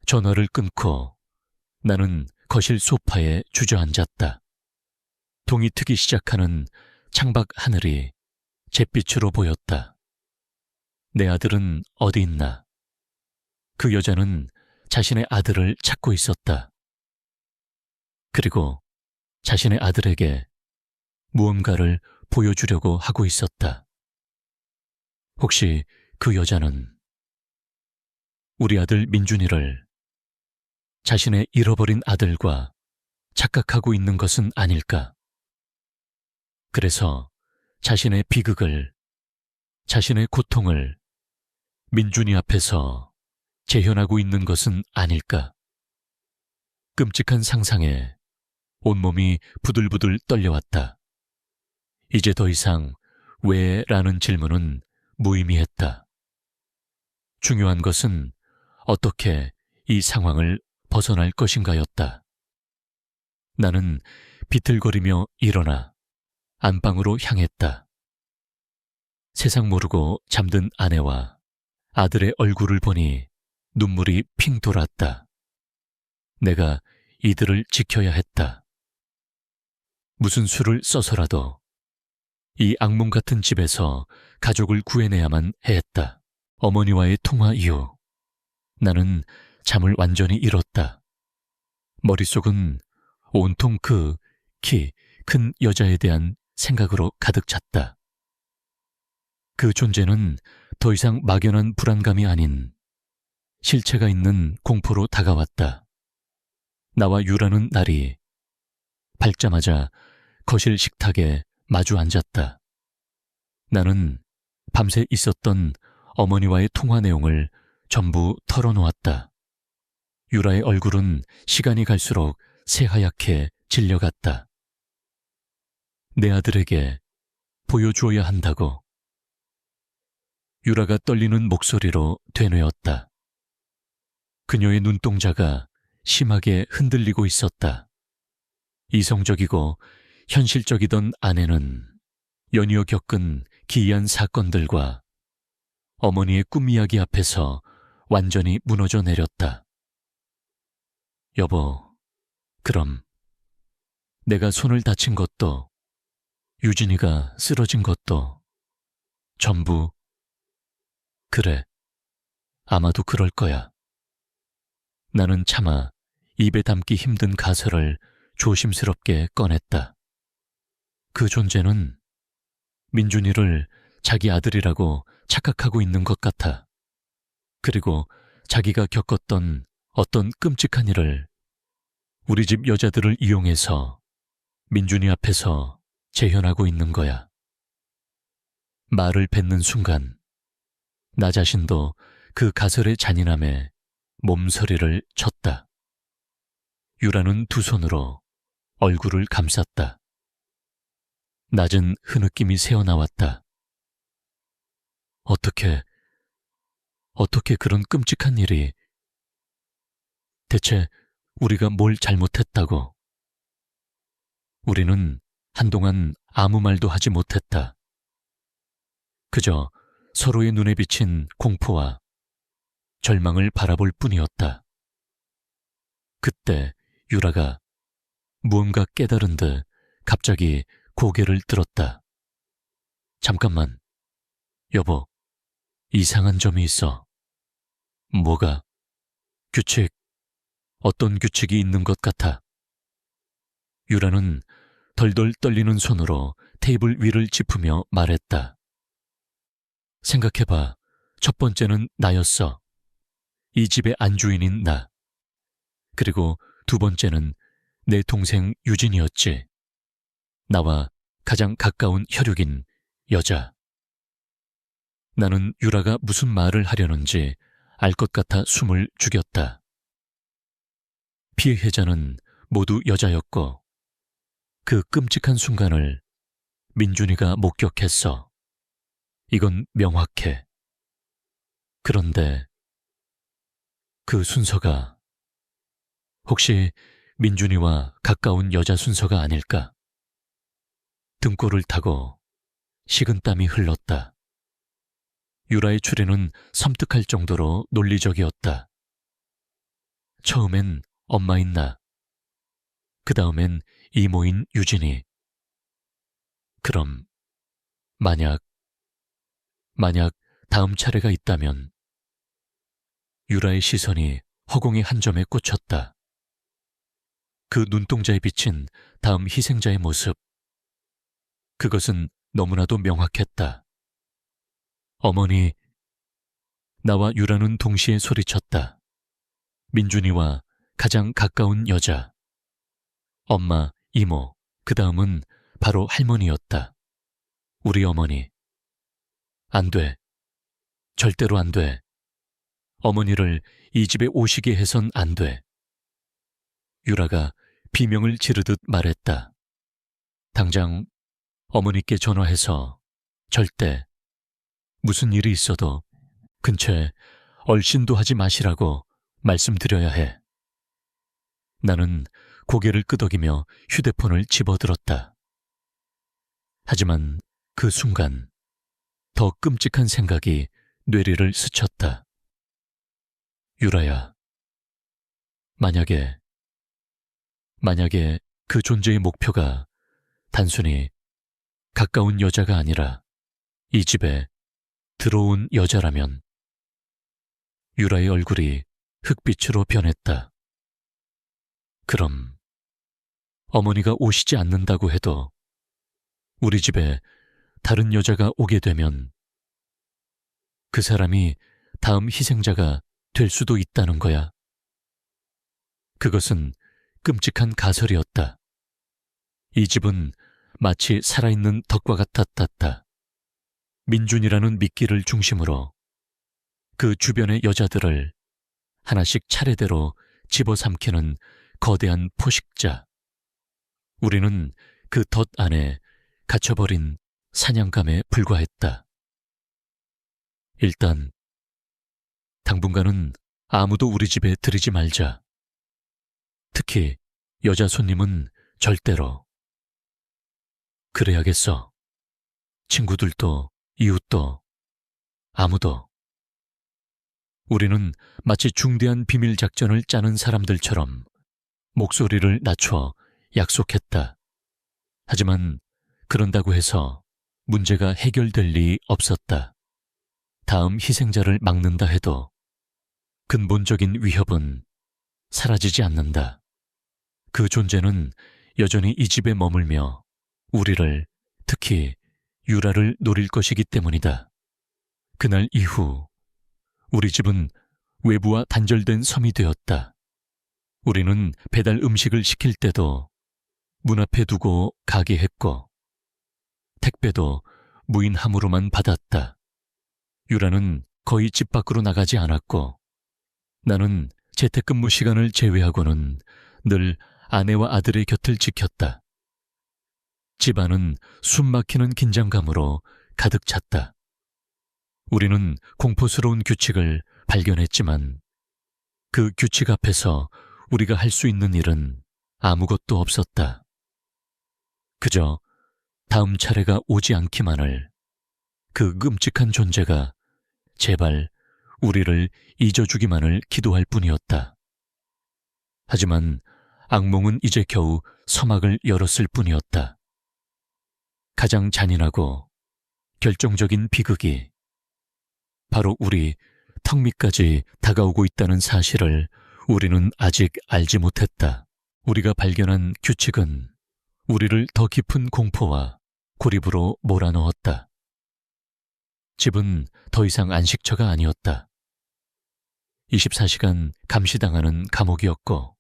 전화를 끊고 나는 거실 소파에 주저앉았다. 동이 트기 시작하는 창밖 하늘이 잿빛으로 보였다. 내 아들은 어디 있나? 그 여자는 자신의 아들을 찾고 있었다. 그리고 자신의 아들에게 무언가를 보여주려고 하고 있었다. 혹시 그 여자는 우리 아들 민준이를 자신의 잃어버린 아들과 착각하고 있는 것은 아닐까? 그래서 자신의 비극을, 자신의 고통을 민준이 앞에서 재현하고 있는 것은 아닐까? 끔찍한 상상에 온몸이 부들부들 떨려왔다. 이제 더 이상 왜? 라는 질문은 무의미했다. 중요한 것은 어떻게 이 상황을 벗어날 것인가였다. 나는 비틀거리며 일어나 안방으로 향했다. 세상 모르고 잠든 아내와 아들의 얼굴을 보니 눈물이 핑 돌았다. 내가 이들을 지켜야 했다. 무슨 수를 써서라도 이 악몽 같은 집에서 가족을 구해내야만 했다. 어머니와의 통화 이후 나는 잠을 완전히 잃었다. 머릿속은 온통 그 키 큰 여자에 대한 생각으로 가득 찼다. 그 존재는 더 이상 막연한 불안감이 아닌 실체가 있는 공포로 다가왔다. 나와 유라는 날이 밝자마자 거실 식탁에 마주 앉았다. 나는 밤새 있었던 어머니와의 통화 내용을 전부 털어놓았다. 유라의 얼굴은 시간이 갈수록 새하얗게 질려갔다. 내 아들에게 보여주어야 한다고. 유라가 떨리는 목소리로 되뇌었다. 그녀의 눈동자가 심하게 흔들리고 있었다. 이성적이고 현실적이던 아내는 연이어 겪은 기이한 사건들과 어머니의 꿈 이야기 앞에서 완전히 무너져 내렸다. 여보, 그럼 내가 손을 다친 것도 유진이가 쓰러진 것도 전부 그래, 아마도 그럴 거야. 나는 차마 입에 담기 힘든 가설을 조심스럽게 꺼냈다. 그 존재는 민준이를 자기 아들이라고 착각하고 있는 것 같아. 그리고 자기가 겪었던 어떤 끔찍한 일을 우리 집 여자들을 이용해서 민준이 앞에서 재현하고 있는 거야. 말을 뱉는 순간 나 자신도 그 가설의 잔인함에 몸서리를 쳤다. 유라는 두 손으로 얼굴을 감쌌다. 낮은 흐느낌이 새어나왔다. 어떻게 그런 끔찍한 일이... 대체 우리가 뭘 잘못했다고? 우리는 한동안 아무 말도 하지 못했다. 그저 서로의 눈에 비친 공포와 절망을 바라볼 뿐이었다. 그때 유라가 무언가 깨달은 듯 갑자기 고개를 들었다. 잠깐만, 여보, 이상한 점이 있어. 뭐가? 규칙, 어떤 규칙이 있는 것 같아. 유라는 덜덜 떨리는 손으로 테이블 위를 짚으며 말했다. 생각해봐. 첫 번째는 나였어. 이 집의 안주인인 나. 그리고 두 번째는 내 동생 유진이었지. 나와 가장 가까운 혈육인 여자. 나는 유라가 무슨 말을 하려는지 알 것 같아 숨을 죽였다. 피해자는 모두 여자였고 그 끔찍한 순간을 민준이가 목격했어. 이건 명확해. 그런데 그 순서가 혹시 민준이와 가까운 여자 순서가 아닐까? 등골을 타고 식은땀이 흘렀다. 유라의 추리는 섬뜩할 정도로 논리적이었다. 처음엔 엄마인 나, 그 다음엔 이모인 유진이. 그럼 만약 만약 다음 차례가 있다면 유라의 시선이 허공의 한 점에 꽂혔다. 그 눈동자에 비친 다음 희생자의 모습. 그것은 너무나도 명확했다. 어머니, 나와 유라는 동시에 소리쳤다. 민준이와 가장 가까운 여자. 엄마, 이모, 그 다음은 바로 할머니였다. 우리 어머니. 안 돼. 절대로 안 돼. 어머니를 이 집에 오시게 해선 안 돼. 유라가 비명을 지르듯 말했다. 당장 어머니께 전화해서 절대 무슨 일이 있어도 근처에 얼씬도 하지 마시라고 말씀드려야 해. 나는 고개를 끄덕이며 휴대폰을 집어들었다. 하지만 그 순간 더 끔찍한 생각이 뇌리를 스쳤다. 유라야, 만약에 그 존재의 목표가 단순히 가까운 여자가 아니라 이 집에 들어온 여자라면. 유라의 얼굴이 흑빛으로 변했다. 그럼 어머니가 오시지 않는다고 해도 우리 집에 다른 여자가 오게 되면 그 사람이 다음 희생자가 될 수도 있다는 거야. 그것은 끔찍한 가설이었다. 이 집은 마치 살아있는 덕과 같았다. 민준이라는 미끼를 중심으로 그 주변의 여자들을 하나씩 차례대로 집어삼키는 거대한 포식자. 우리는 그 덫 안에 갇혀버린 사냥감에 불과했다. 일단 당분간은 아무도 우리 집에 들이지 말자. 특히 여자 손님은 절대로. 그래야겠어. 친구들도 이웃도 아무도. 우리는 마치 중대한 비밀 작전을 짜는 사람들처럼 목소리를 낮춰 약속했다. 하지만 그런다고 해서 문제가 해결될 리 없었다. 다음 희생자를 막는다 해도 근본적인 위협은 사라지지 않는다. 그 존재는 여전히 이 집에 머물며 우리를, 특히 유라를 노릴 것이기 때문이다. 그날 이후 우리 집은 외부와 단절된 섬이 되었다. 우리는 배달 음식을 시킬 때도 문 앞에 두고 가게 했고 택배도 무인함으로만 받았다. 유라는 거의 집 밖으로 나가지 않았고 나는 재택근무 시간을 제외하고는 늘 아내와 아들의 곁을 지켰다. 집안은 숨막히는 긴장감으로 가득 찼다. 우리는 공포스러운 규칙을 발견했지만 그 규칙 앞에서 우리가 할 수 있는 일은 아무것도 없었다. 그저 다음 차례가 오지 않기만을, 그 끔찍한 존재가 제발 우리를 잊어주기만을 기도할 뿐이었다. 하지만 악몽은 이제 겨우 서막을 열었을 뿐이었다. 가장 잔인하고 결정적인 비극이 바로 우리 턱 밑까지 다가오고 있다는 사실을 우리는 아직 알지 못했다. 우리가 발견한 규칙은 우리를 더 깊은 공포와 고립으로 몰아넣었다. 집은 더 이상 안식처가 아니었다. 24시간 감시당하는 감옥이었고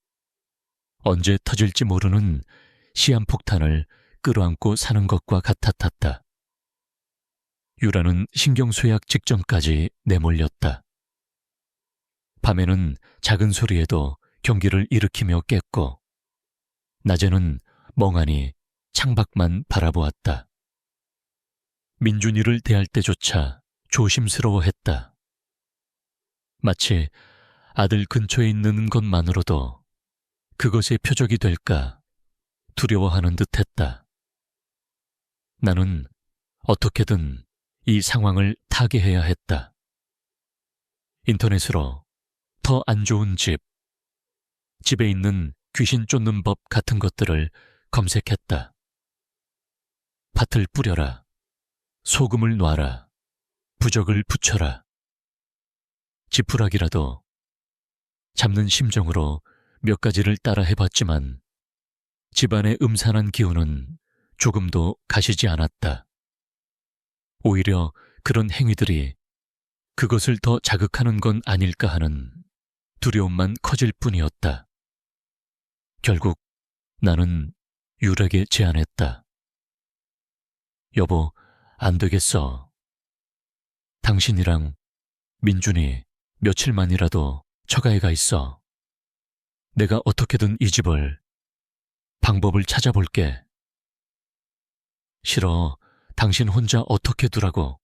언제 터질지 모르는 시한폭탄을 끌어안고 사는 것과 같았다. 유라는 신경쇠약 직전까지 내몰렸다. 밤에는 작은 소리에도 경기를 일으키며 깼고 낮에는 멍하니 창밖만 바라보았다. 민준이를 대할 때조차 조심스러워했다. 마치 아들 근처에 있는 것만으로도 그것의 표적이 될까 두려워하는 듯했다. 나는 어떻게든 이 상황을 타개해야 했다. 인터넷으로 더 안 좋은 집에 있는 귀신 쫓는 법 같은 것들을 검색했다. 팥을 뿌려라. 소금을 놔라. 부적을 붙여라. 지푸라기라도 잡는 심정으로 몇 가지를 따라 해봤지만 집안의 음산한 기운은 조금도 가시지 않았다. 오히려 그런 행위들이 그것을 더 자극하는 건 아닐까 하는 두려움만 커질 뿐이었다. 결국 나는 유라에게 제안했다. 여보, 안 되겠어. 당신이랑 민준이 며칠만이라도 처가에 가 있어. 내가 어떻게든 이 집을 방법을 찾아볼게. 싫어. 당신 혼자 어떻게 두라고.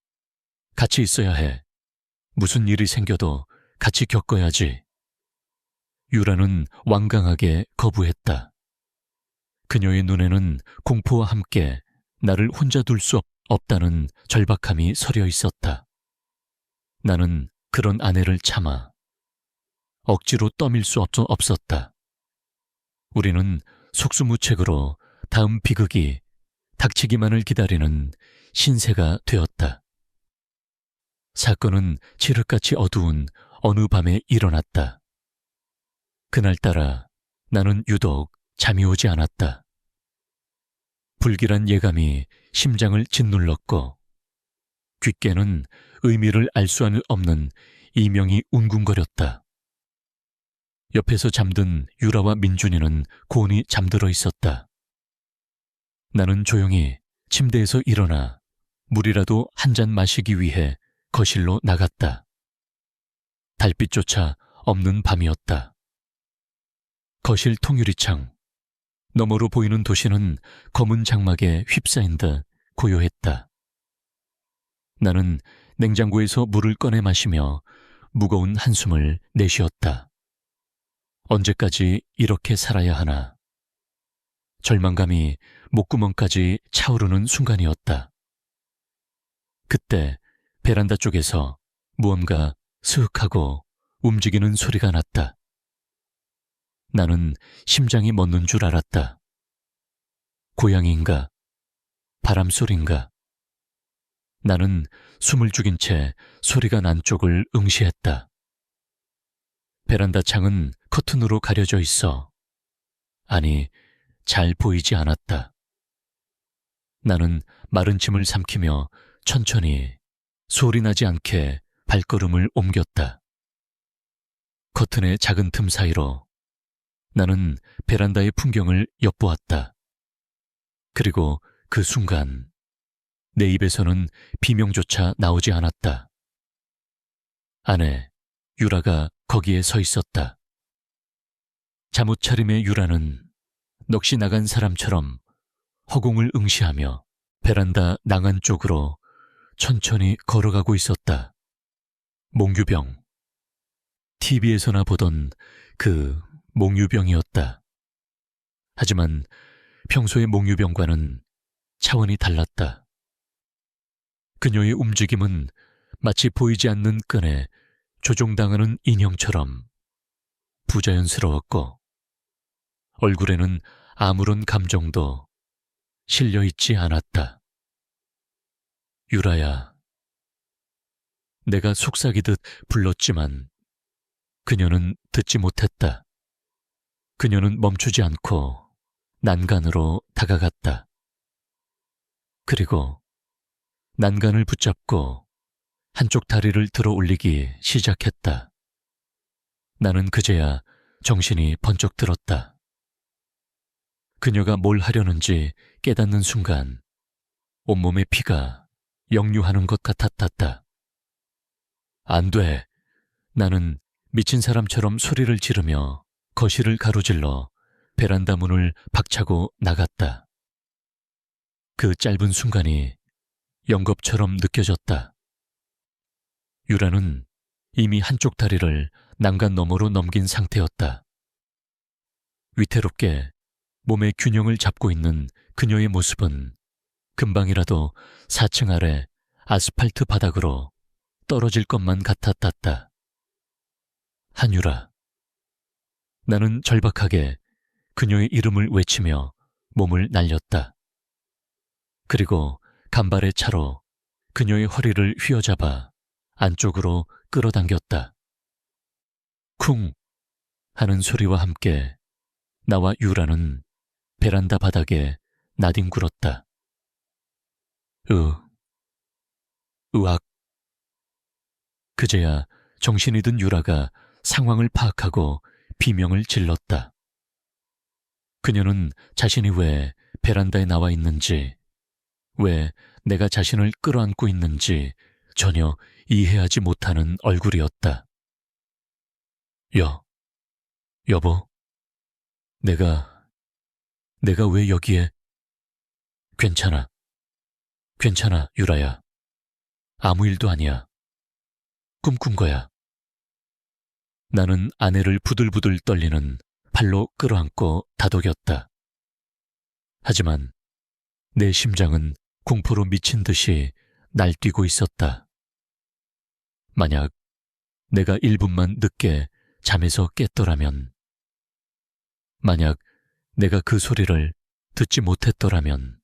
같이 있어야 해. 무슨 일이 생겨도 같이 겪어야지. 유라는 완강하게 거부했다. 그녀의 눈에는 공포와 함께 나를 혼자 둘 수 없다는 절박함이 서려 있었다. 나는 그런 아내를 참아 억지로 떠밀 수 없었다. 우리는 속수무책으로 다음 비극이 닥치기만을 기다리는 신세가 되었다. 사건은 칠흑같이 어두운 어느 밤에 일어났다. 그날따라 나는 유독 잠이 오지 않았다. 불길한 예감이 심장을 짓눌렀고 귓께는 의미를 알 수 없는 이명이 웅궁거렸다. 옆에서 잠든 유라와 민준이는 곤히 잠들어 있었다. 나는 조용히 침대에서 일어나 물이라도 한 잔 마시기 위해 거실로 나갔다. 달빛조차 없는 밤이었다. 거실 통유리창 너머로 보이는 도시는 검은 장막에 휩싸인 듯 고요했다. 나는 냉장고에서 물을 꺼내 마시며 무거운 한숨을 내쉬었다. 언제까지 이렇게 살아야 하나. 절망감이 목구멍까지 차오르는 순간이었다. 그때 베란다 쪽에서 무언가 스윽하고 움직이는 소리가 났다. 나는 심장이 멎는 줄 알았다. 고양이인가? 바람소리인가? 나는 숨을 죽인 채 소리가 난 쪽을 응시했다. 베란다 창은 커튼으로 가려져 있어. 아니, 잘 보이지 않았다. 나는 마른 침을 삼키며 천천히 소리나지 않게 발걸음을 옮겼다. 커튼의 작은 틈 사이로 나는 베란다의 풍경을 엿보았다. 그리고 그 순간 내 입에서는 비명조차 나오지 않았다. 아내 유라가 거기에 서 있었다. 잠옷차림의 유라는 넋이 나간 사람처럼 허공을 응시하며 베란다 낭안 쪽으로 천천히 걸어가고 있었다. 몽유병. TV에서나 보던 그 몽유병이었다. 하지만 평소의 몽유병과는 차원이 달랐다. 그녀의 움직임은 마치 보이지 않는 끈에 조종당하는 인형처럼 부자연스러웠고 얼굴에는 아무런 감정도 실려있지 않았다. 유라야. 내가 속삭이듯 불렀지만 그녀는 듣지 못했다. 그녀는 멈추지 않고 난간으로 다가갔다. 그리고 난간을 붙잡고 한쪽 다리를 들어 올리기 시작했다. 나는 그제야 정신이 번쩍 들었다. 그녀가 뭘 하려는지 깨닫는 순간 온몸의 피가 역류하는 것 같았다. 안 돼. 나는 미친 사람처럼 소리를 지르며 거실을 가로질러 베란다 문을 박차고 나갔다. 그 짧은 순간이 영겁처럼 느껴졌다. 유라는 이미 한쪽 다리를 난간 너머로 넘긴 상태였다. 위태롭게 몸의 균형을 잡고 있는 그녀의 모습은 금방이라도 4층 아래 아스팔트 바닥으로 떨어질 것만 같았다. 한유라. 나는 절박하게 그녀의 이름을 외치며 몸을 날렸다. 그리고 간발의 차로 그녀의 허리를 휘어잡아 안쪽으로 끌어당겼다. 쿵 하는 소리와 함께 나와 유라는 베란다 바닥에 나뒹굴었다. 으악. 그제야 정신이 든 유라가 상황을 파악하고 비명을 질렀다. 그녀는 자신이 왜 베란다에 나와 있는지, 왜 내가 자신을 끌어안고 있는지 전혀 이해하지 못하는 얼굴이었다. 여보, 내가 왜 여기에... 괜찮아, 유라야. 아무 일도 아니야. 꿈꾼 거야. 나는 아내를 부들부들 떨리는 팔로 끌어안고 다독였다. 하지만 내 심장은 공포로 미친 듯이 날뛰고 있었다. 만약 내가 1분만 늦게 잠에서 깼더라면, 만약 내가 그 소리를 듣지 못했더라면,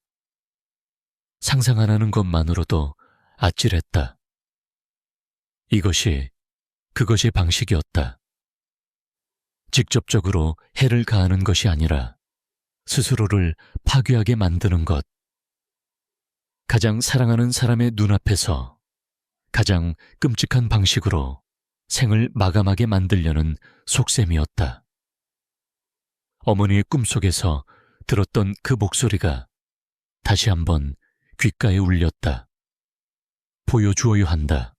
상상 안 하는 것만으로도 아찔했다. 그것이 방식이었다. 직접적으로 해를 가하는 것이 아니라 스스로를 파괴하게 만드는 것. 가장 사랑하는 사람의 눈앞에서 가장 끔찍한 방식으로 생을 마감하게 만들려는 속셈이었다. 어머니의 꿈속에서 들었던 그 목소리가 다시 한번 귓가에 울렸다. 보여주어야 한다.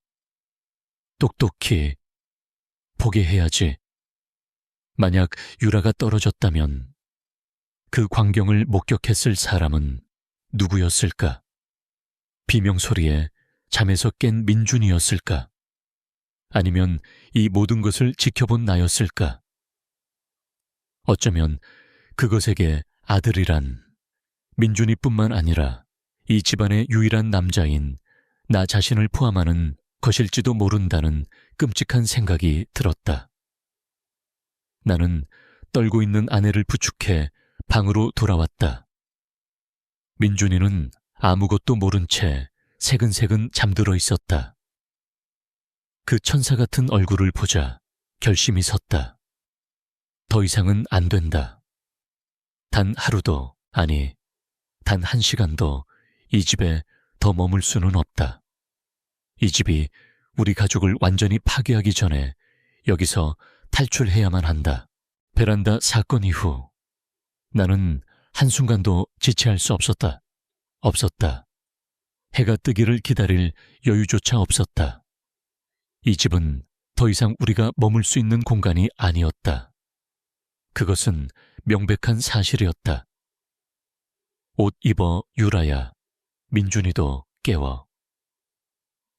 똑똑히 포기해야지. 만약 유라가 떨어졌다면 그 광경을 목격했을 사람은 누구였을까? 비명소리에 잠에서 깬 민준이었을까? 아니면 이 모든 것을 지켜본 나였을까? 어쩌면 그것에게 아들이란 민준이뿐만 아니라 이 집안의 유일한 남자인 나 자신을 포함하는 것일지도 모른다는 끔찍한 생각이 들었다. 나는 떨고 있는 아내를 부축해 방으로 돌아왔다. 민준이는 아무것도 모른 채 새근새근 잠들어 있었다. 그 천사 같은 얼굴을 보자 결심이 섰다. 더 이상은 안 된다. 단 하루도, 아니, 단 1시간도 이 집에 더 머물 수는 없다. 이 집이 우리 가족을 완전히 파괴하기 전에 여기서 탈출해야만 한다. 베란다 사건 이후 나는 한순간도 지체할 수 없었다. 해가 뜨기를 기다릴 여유조차 없었다. 이 집은 더 이상 우리가 머물 수 있는 공간이 아니었다. 그것은 명백한 사실이었다. 옷 입어, 유라야. 민준이도 깨워.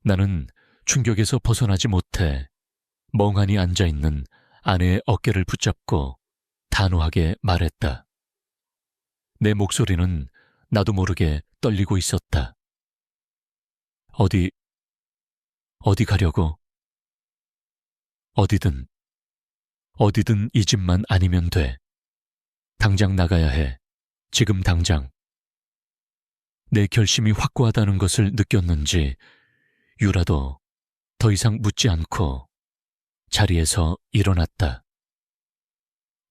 나는 충격에서 벗어나지 못해 멍하니 앉아있는 아내의 어깨를 붙잡고 단호하게 말했다. 내 목소리는 나도 모르게 떨리고 있었다. 어디 가려고? 어디든 이 집만 아니면 돼. 당장 나가야 해. 지금 당장. 내 결심이 확고하다는 것을 느꼈는지 유라도 더 이상 묻지 않고 자리에서 일어났다.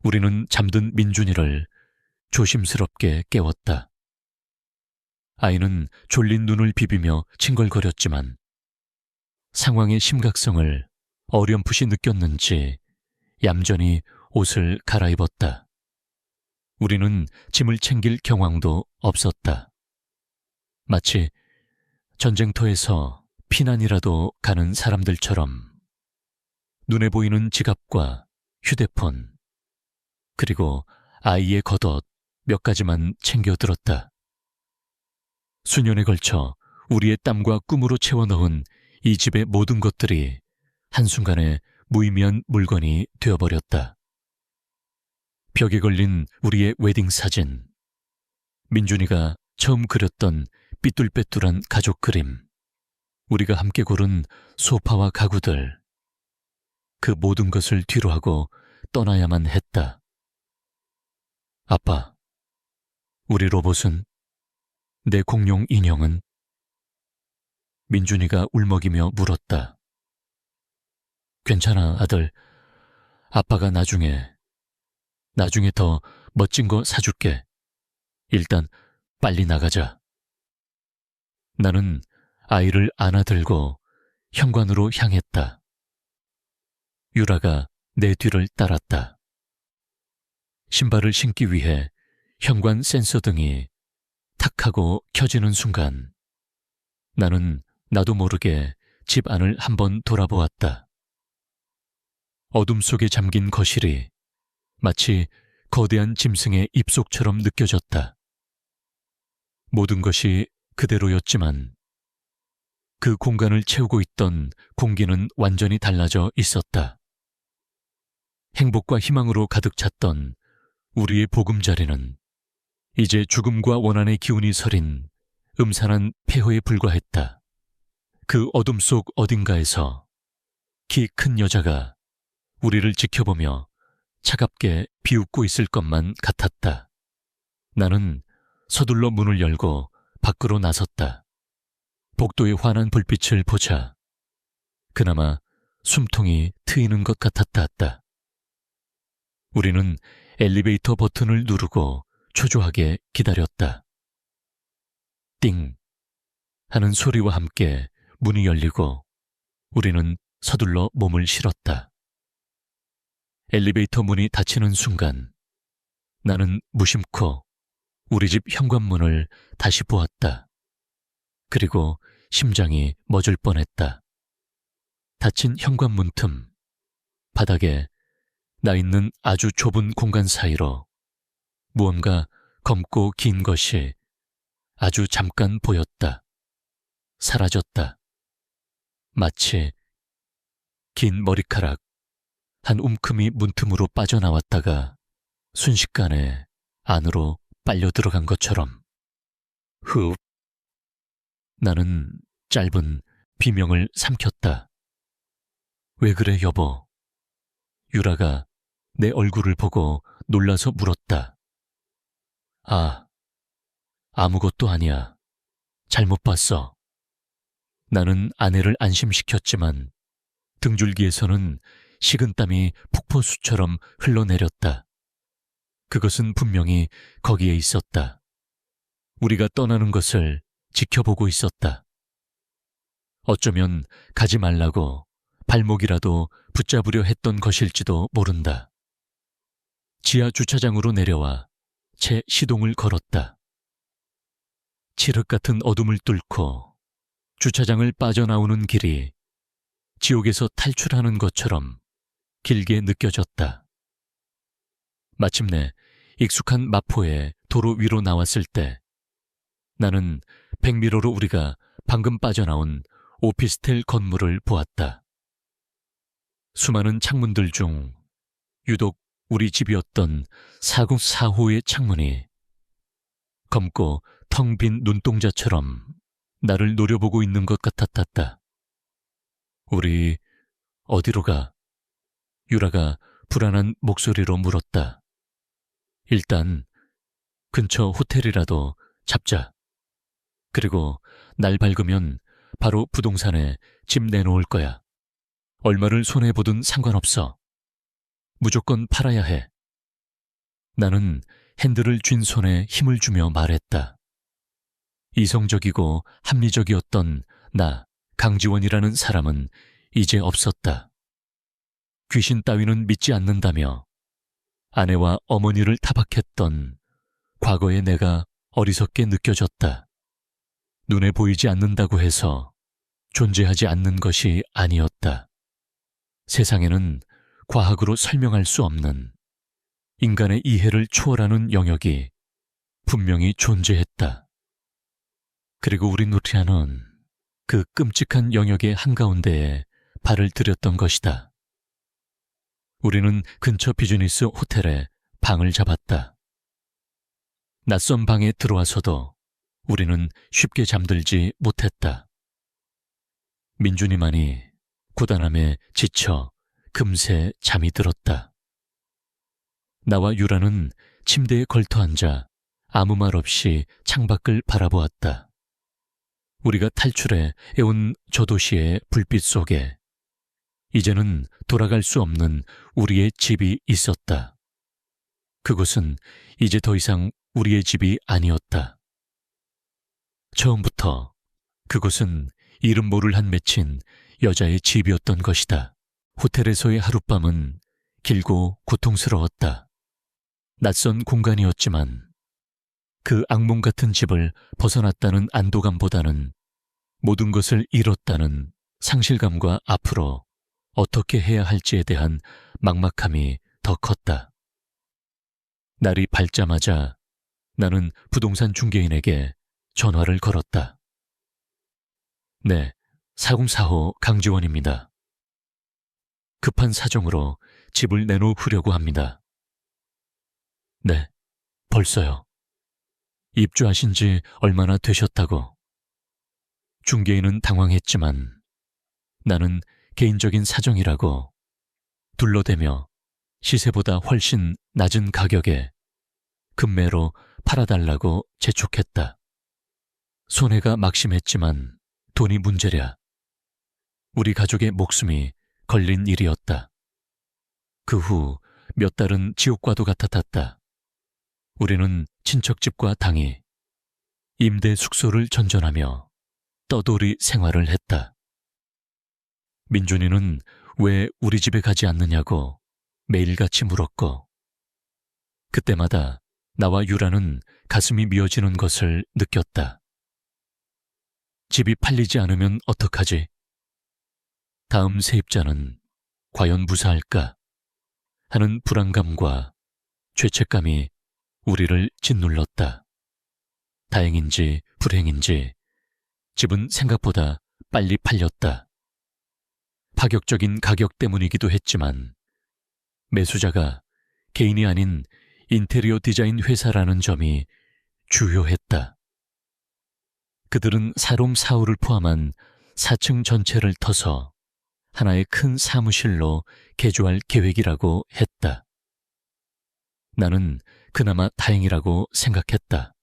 우리는 잠든 민준이를 조심스럽게 깨웠다. 아이는 졸린 눈을 비비며 칭얼거렸지만 상황의 심각성을 어렴풋이 느꼈는지 얌전히 옷을 갈아입었다. 우리는 짐을 챙길 경황도 없었다. 마치 전쟁터에서 피난이라도 가는 사람들처럼 눈에 보이는 지갑과 휴대폰, 그리고 아이의 겉옷 몇 가지만 챙겨 들었다. 수년에 걸쳐 우리의 땀과 꿈으로 채워 넣은 이 집의 모든 것들이 한순간에 무의미한 물건이 되어버렸다. 벽에 걸린 우리의 웨딩 사진, 민준이가 처음 그렸던 삐뚤빼뚤한 가족 그림, 우리가 함께 고른 소파와 가구들, 그 모든 것을 뒤로하고 떠나야만 했다. 아빠, 우리 로봇은, 내 공룡 인형은? 민준이가 울먹이며 물었다. 괜찮아, 아들. 아빠가 나중에 더 멋진 거 사줄게. 일단 빨리 나가자. 나는 아이를 안아들고 현관으로 향했다. 유라가 내 뒤를 따랐다. 신발을 신기 위해 현관 센서 등이 탁 하고 켜지는 순간 나는 나도 모르게 집 안을 한번 돌아보았다. 어둠 속에 잠긴 거실이 마치 거대한 짐승의 입속처럼 느껴졌다. 모든 것이 그대로였지만 그 공간을 채우고 있던 공기는 완전히 달라져 있었다. 행복과 희망으로 가득 찼던 우리의 보금자리는 이제 죽음과 원한의 기운이 서린 음산한 폐허에 불과했다. 그 어둠 속 어딘가에서 키 큰 여자가 우리를 지켜보며 차갑게 비웃고 있을 것만 같았다. 나는 서둘러 문을 열고 밖으로 나섰다. 복도의 환한 불빛을 보자 그나마 숨통이 트이는 것 같았다. 우리는 엘리베이터 버튼을 누르고 초조하게 기다렸다. 띵 하는 소리와 함께 문이 열리고 우리는 서둘러 몸을 실었다. 엘리베이터 문이 닫히는 순간 나는 무심코 우리 집 현관문을 다시 보았다. 그리고 심장이 멎을 뻔했다. 닫힌 현관문 틈, 바닥에 나 있는 아주 좁은 공간 사이로 무언가 검고 긴 것이 아주 잠깐 보였다. 사라졌다. 마치 긴 머리카락 한 움큼이 문틈으로 빠져나왔다가 순식간에 안으로 빨려 들어간 것처럼. 흡. 나는 짧은 비명을 삼켰다. 왜 그래, 여보? 유라가 내 얼굴을 보고 놀라서 물었다. 아무것도 아니야. 잘못 봤어. 나는 아내를 안심시켰지만 등줄기에서는 식은땀이 폭포수처럼 흘러내렸다. 그것은 분명히 거기에 있었다. 우리가 떠나는 것을 지켜보고 있었다. 어쩌면 가지 말라고 발목이라도 붙잡으려 했던 것일지도 모른다. 지하 주차장으로 내려와 제 시동을 걸었다. 칠흑 같은 어둠을 뚫고 주차장을 빠져나오는 길이 지옥에서 탈출하는 것처럼 길게 느껴졌다. 마침내 익숙한 마포의 도로 위로 나왔을 때 나는 백미러로 우리가 방금 빠져나온 오피스텔 건물을 보았다. 수많은 창문들 중 유독 우리 집이었던 404호의 창문이 검고 텅 빈 눈동자처럼 나를 노려보고 있는 것 같았다. 우리 어디로 가? 유라가 불안한 목소리로 물었다. 일단 근처 호텔이라도 잡자. 그리고 날 밝으면 바로 부동산에 집 내놓을 거야. 얼마를 손해보든 상관없어. 무조건 팔아야 해. 나는 핸들을 쥔 손에 힘을 주며 말했다. 이성적이고 합리적이었던 나 강지원이라는 사람은 이제 없었다. 귀신 따위는 믿지 않는다며 아내와 어머니를 타박했던 과거의 내가 어리석게 느껴졌다. 눈에 보이지 않는다고 해서 존재하지 않는 것이 아니었다. 세상에는 과학으로 설명할 수 없는 인간의 이해를 초월하는 영역이 분명히 존재했다. 그리고 우리 누리아는 그 끔찍한 영역의 한가운데에 발을 들였던 것이다. 우리는 근처 비즈니스 호텔에 방을 잡았다. 낯선 방에 들어와서도 우리는 쉽게 잠들지 못했다. 민준이만이 고단함에 지쳐 금세 잠이 들었다. 나와 유라는 침대에 걸터앉아 아무 말 없이 창밖을 바라보았다. 우리가 탈출해 애온 저 도시의 불빛 속에 이제는 돌아갈 수 없는 우리의 집이 있었다. 그곳은 이제 더 이상 우리의 집이 아니었다. 처음부터 그곳은 이름 모를 한 맺힌 여자의 집이었던 것이다. 호텔에서의 하룻밤은 길고 고통스러웠다. 낯선 공간이었지만 그 악몽 같은 집을 벗어났다는 안도감보다는 모든 것을 잃었다는 상실감과 앞으로 어떻게 해야 할지에 대한 막막함이 더 컸다. 날이 밝자마자 나는 부동산 중개인에게 전화를 걸었다. 네, 404호 강지원입니다. 급한 사정으로 집을 내놓으려고 합니다. 네, 벌써요. 입주하신 지 얼마나 되셨다고. 중개인은 당황했지만 나는 개인적인 사정이라고 둘러대며 시세보다 훨씬 낮은 가격에 금매로 팔아달라고 재촉했다. 손해가 막심했지만 돈이 문제랴. 우리 가족의 목숨이 걸린 일이었다. 그 후 몇 달은 지옥과도 같았다. 우리는 친척집과 당이 임대 숙소를 전전하며 떠돌이 생활을 했다. 민준이는 왜 우리 집에 가지 않느냐고 매일같이 물었고 그때마다 나와 유라는 가슴이 미어지는 것을 느꼈다. 집이 팔리지 않으면 어떡하지? 다음 세입자는 과연 무사할까? 하는 불안감과 죄책감이 우리를 짓눌렀다. 다행인지 불행인지 집은 생각보다 빨리 팔렸다. 파격적인 가격 때문이기도 했지만 매수자가 개인이 아닌 인테리어 디자인 회사라는 점이 주요했다. 그들은 사롬 4호를 포함한 4층 전체를 터서 하나의 큰 사무실로 개조할 계획이라고 했다. 나는 그나마 다행이라고 생각했다.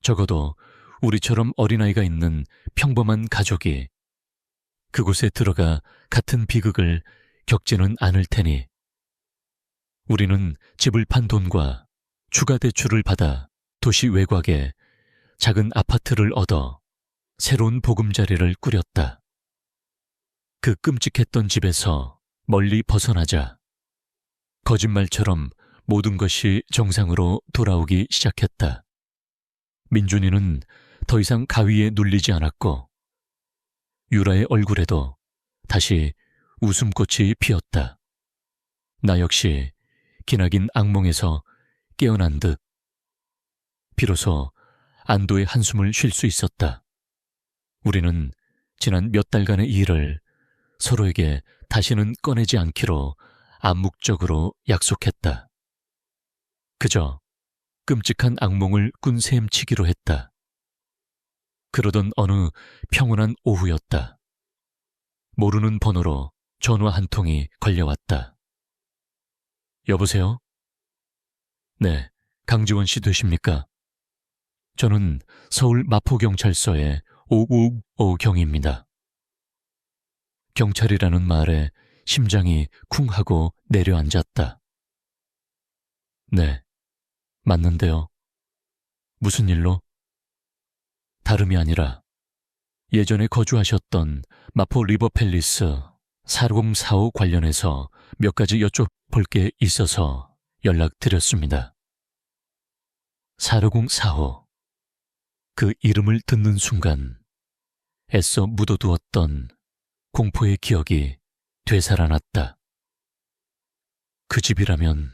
적어도 우리처럼 어린아이가 있는 평범한 가족이 그곳에 들어가 같은 비극을 겪지는 않을 테니 우리는 집을 판 돈과 추가 대출을 받아 도시 외곽에 작은 아파트를 얻어 새로운 보금자리를 꾸렸다. 그 끔찍했던 집에서 멀리 벗어나자 거짓말처럼 모든 것이 정상으로 돌아오기 시작했다. 민준이는 더 이상 가위에 눌리지 않았고 유라의 얼굴에도 다시 웃음꽃이 피었다. 나 역시 기나긴 악몽에서 깨어난 듯 비로소 안도의 한숨을 쉴 수 있었다. 우리는 지난 몇 달간의 일을 서로에게 다시는 꺼내지 않기로 암묵적으로 약속했다. 그저 끔찍한 악몽을 꾼 셈치기로 했다. 그러던 어느 평온한 오후였다. 모르는 번호로 전화 한 통이 걸려왔다. 여보세요? 네, 강지원 씨 되십니까? 저는 서울 마포경찰서의 595경입니다. 경찰이라는 말에 심장이 쿵 하고 내려앉았다. 네, 맞는데요. 무슨 일로? 다름이 아니라 예전에 거주하셨던 마포 리버팰리스 4045 관련해서 몇 가지 여쭤볼 게 있어서 연락드렸습니다. 4045. 그 이름을 듣는 순간 애써 묻어두었던 공포의 기억이 되살아났다. 그 집이라면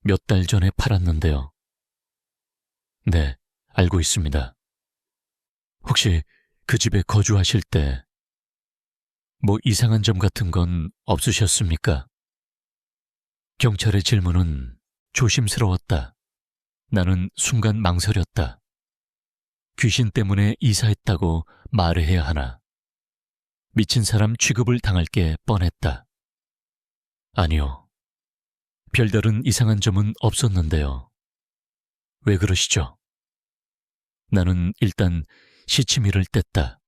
몇 달 전에 팔았는데요. 네, 알고 있습니다. 혹시 그 집에 거주하실 때 뭐 이상한 점 같은 건 없으셨습니까? 경찰의 질문은 조심스러웠다. 나는 순간 망설였다. 귀신 때문에 이사했다고 말해야 하나? 미친 사람 취급을 당할 게 뻔했다. 아니요. 별다른 이상한 점은 없었는데요. 왜 그러시죠? 나는 일단 시치미를 뗐다.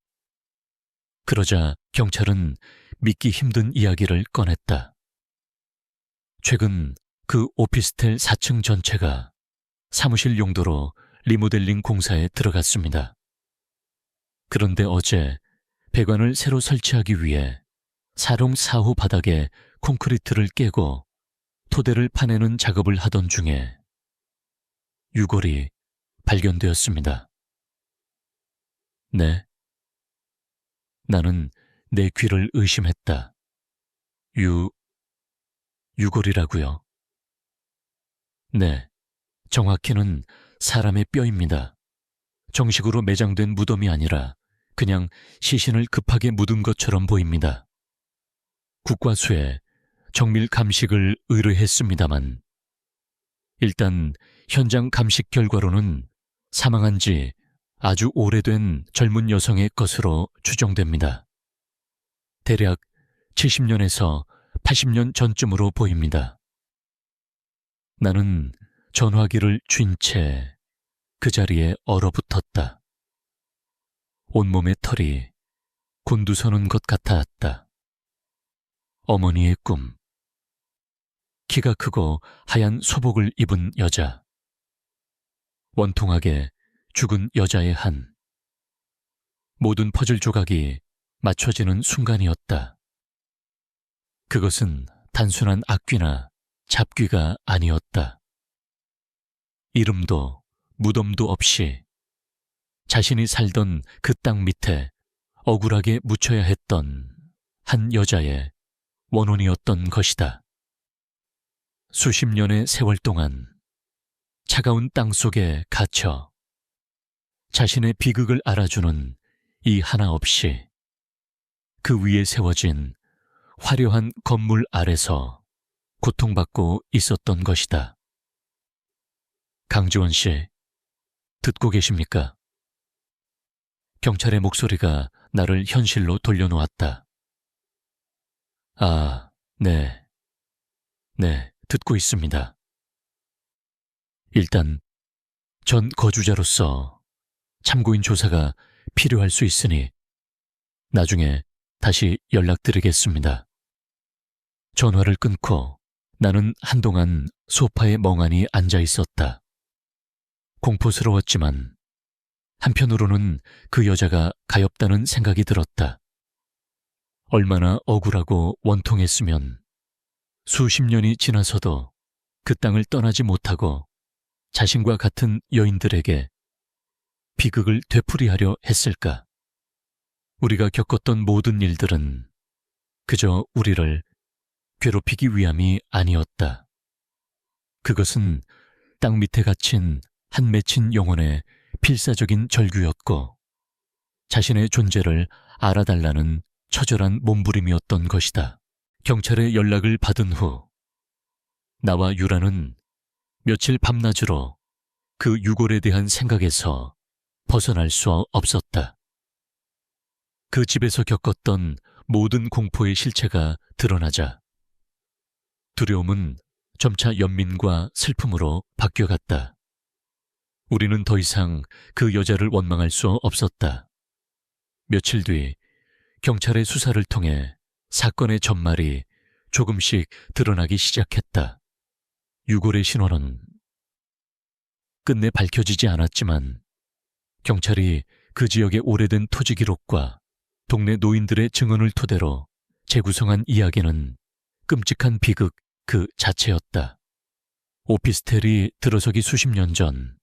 그러자 경찰은 믿기 힘든 이야기를 꺼냈다. 최근 그 오피스텔 4층 전체가 사무실 용도로 리모델링 공사에 들어갔습니다. 그런데 어제 배관을 새로 설치하기 위해 사롱 4호 바닥에 콘크리트를 깨고 토대를 파내는 작업을 하던 중에 유골이 발견되었습니다. 네. 나는 내 귀를 의심했다. 유골이라고요? 네. 정확히는 사람의 뼈입니다. 정식으로 매장된 무덤이 아니라 그냥 시신을 급하게 묻은 것처럼 보입니다. 국과수에 정밀 감식을 의뢰했습니다만 일단 현장 감식 결과로는 사망한 지 아주 오래된 젊은 여성의 것으로 추정됩니다. 대략 70년에서 80년 전쯤으로 보입니다. 나는 전화기를 쥔 채 그 자리에 얼어붙었다. 온몸의 털이 곤두서는 것 같았다. 어머니의 꿈. 키가 크고 하얀 소복을 입은 여자. 원통하게 죽은 여자의 한. 모든 퍼즐 조각이 맞춰지는 순간이었다. 그것은 단순한 악귀나 잡귀가 아니었다. 이름도 무덤도 없이 자신이 살던 그 땅 밑에 억울하게 묻혀야 했던 한 여자의 원혼이었던 것이다. 수십 년의 세월 동안 차가운 땅 속에 갇혀 자신의 비극을 알아주는 이 하나 없이 그 위에 세워진 화려한 건물 아래서 고통받고 있었던 것이다. 강지원 씨, 듣고 계십니까? 경찰의 목소리가 나를 현실로 돌려놓았다. 아, 네. 네, 듣고 있습니다. 일단 전 거주자로서 참고인 조사가 필요할 수 있으니 나중에 다시 연락드리겠습니다. 전화를 끊고 나는 한동안 소파에 멍하니 앉아 있었다. 공포스러웠지만 한편으로는 그 여자가 가엾다는 생각이 들었다. 얼마나 억울하고 원통했으면 수십 년이 지나서도 그 땅을 떠나지 못하고 자신과 같은 여인들에게 비극을 되풀이하려 했을까. 우리가 겪었던 모든 일들은 그저 우리를 괴롭히기 위함이 아니었다. 그것은 땅 밑에 갇힌 한 맺힌 영혼의 필사적인 절규였고 자신의 존재를 알아달라는 처절한 몸부림이었던 것이다. 경찰의 연락을 받은 후 나와 유라는 며칠 밤낮으로 그 유골에 대한 생각에서 벗어날 수 없었다. 그 집에서 겪었던 모든 공포의 실체가 드러나자 두려움은 점차 연민과 슬픔으로 바뀌어갔다. 우리는 더 이상 그 여자를 원망할 수 없었다. 며칠 뒤 경찰의 수사를 통해 사건의 전말이 조금씩 드러나기 시작했다. 유골의 신원은 끝내 밝혀지지 않았지만 경찰이 그 지역의 오래된 토지 기록과 동네 노인들의 증언을 토대로 재구성한 이야기는 끔찍한 비극 그 자체였다. 오피스텔이 들어서기 수십 년 전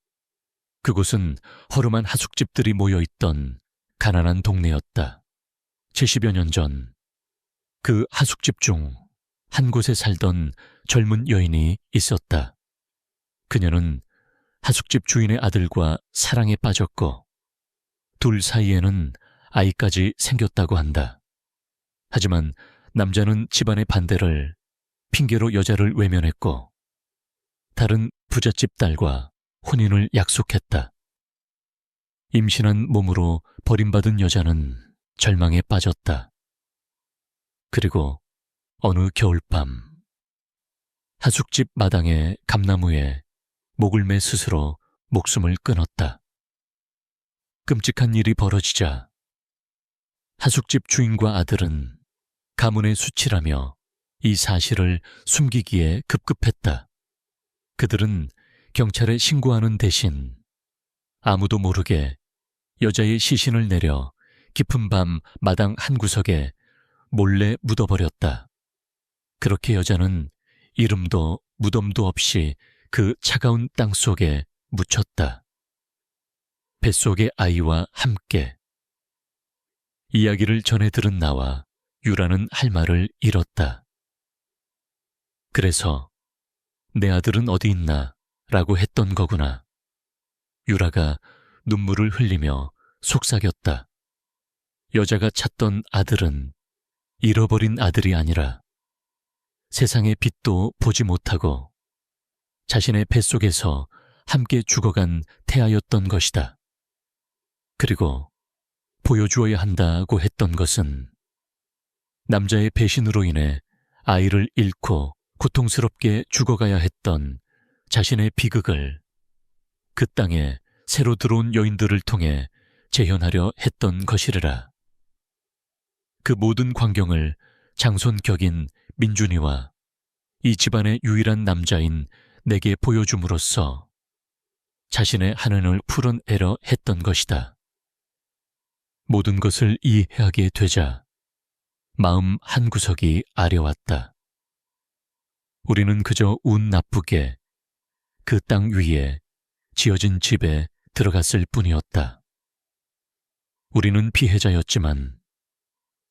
그곳은 허름한 하숙집들이 모여있던 가난한 동네였다. 70여 년 전 그 하숙집 중 한 곳에 살던 젊은 여인이 있었다. 그녀는 하숙집 주인의 아들과 사랑에 빠졌고 둘 사이에는 아이까지 생겼다고 한다. 하지만 남자는 집안의 반대를 핑계로 여자를 외면했고 다른 부잣집 딸과 혼인을 약속했다. 임신한 몸으로 버림받은 여자는 절망에 빠졌다. 그리고 어느 겨울밤 하숙집 마당의 감나무에 목을 매 스스로 목숨을 끊었다. 끔찍한 일이 벌어지자 하숙집 주인과 아들은 가문의 수치라며 이 사실을 숨기기에 급급했다. 그들은 경찰에 신고하는 대신 아무도 모르게 여자의 시신을 내려 깊은 밤 마당 한 구석에 몰래 묻어버렸다. 그렇게 여자는 이름도 무덤도 없이 그 차가운 땅 속에 묻혔다. 뱃속의 아이와 함께. 이야기를 전해 들은 나와 유라는 할 말을 잃었다. 그래서 내 아들은 어디 있나? 라고 했던 거구나. 유라가 눈물을 흘리며 속삭였다. 여자가 찾던 아들은 잃어버린 아들이 아니라 세상의 빛도 보지 못하고 자신의 뱃속에서 함께 죽어간 태아였던 것이다. 그리고 보여주어야 한다고 했던 것은 남자의 배신으로 인해 아이를 잃고 고통스럽게 죽어가야 했던 자신의 비극을 그 땅에 새로 들어온 여인들을 통해 재현하려 했던 것이리라. 그 모든 광경을 장손격인 민준이와 이 집안의 유일한 남자인 내게 보여줌으로써 자신의 한을 풀어내려 했던 것이다. 모든 것을 이해하게 되자 마음 한구석이 아려왔다. 우리는 그저 운 나쁘게 그 땅 위에 지어진 집에 들어갔을 뿐이었다. 우리는 피해자였지만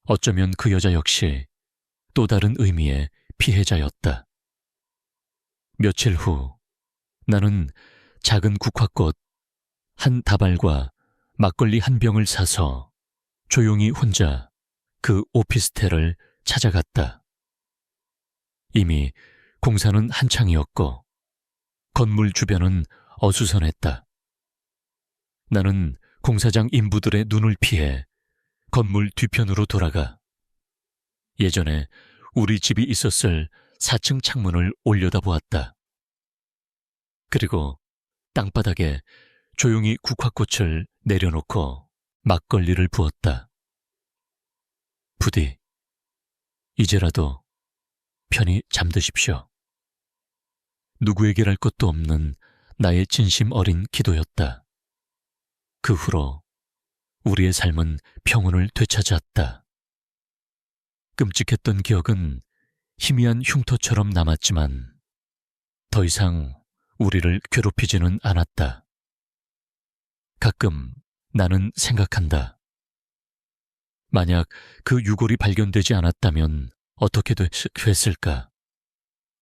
어쩌면 그 여자 역시 또 다른 의미의 피해자였다. 며칠 후 나는 작은 국화꽃 한 다발과 막걸리 한 병을 사서 조용히 혼자 그 오피스텔을 찾아갔다. 이미 공사는 한창이었고 건물 주변은 어수선했다. 나는 공사장 인부들의 눈을 피해 건물 뒤편으로 돌아가 예전에 우리 집이 있었을 4층 창문을 올려다보았다. 그리고 땅바닥에 조용히 국화꽃을 내려놓고 막걸리를 부었다. 부디 이제라도 편히 잠드십시오. 누구에게랄 것도 없는 나의 진심 어린 기도였다. 그 후로 우리의 삶은 평온을 되찾았다. 끔찍했던 기억은 희미한 흉터처럼 남았지만 더 이상 우리를 괴롭히지는 않았다. 가끔 나는 생각한다. 만약 그 유골이 발견되지 않았다면 어떻게 됐을까?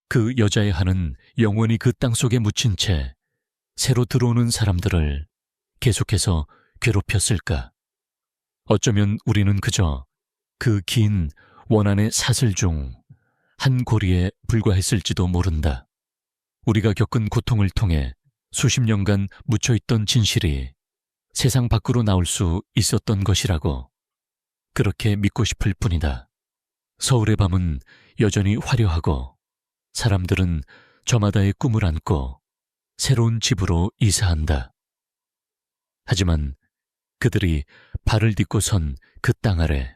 그 여자의 한은 영원히 그 땅속에 묻힌 채 새로 들어오는 사람들을 계속해서 괴롭혔을까? 어쩌면 우리는 그저 그 긴 원한의 사슬 중 한 고리에 불과했을지도 모른다. 우리가 겪은 고통을 통해 수십 년간 묻혀있던 진실이 세상 밖으로 나올 수 있었던 것이라고 그렇게 믿고 싶을 뿐이다. 서울의 밤은 여전히 화려하고 사람들은 저마다의 꿈을 안고 새로운 집으로 이사한다. 하지만 그들이 발을 딛고 선 그 땅 아래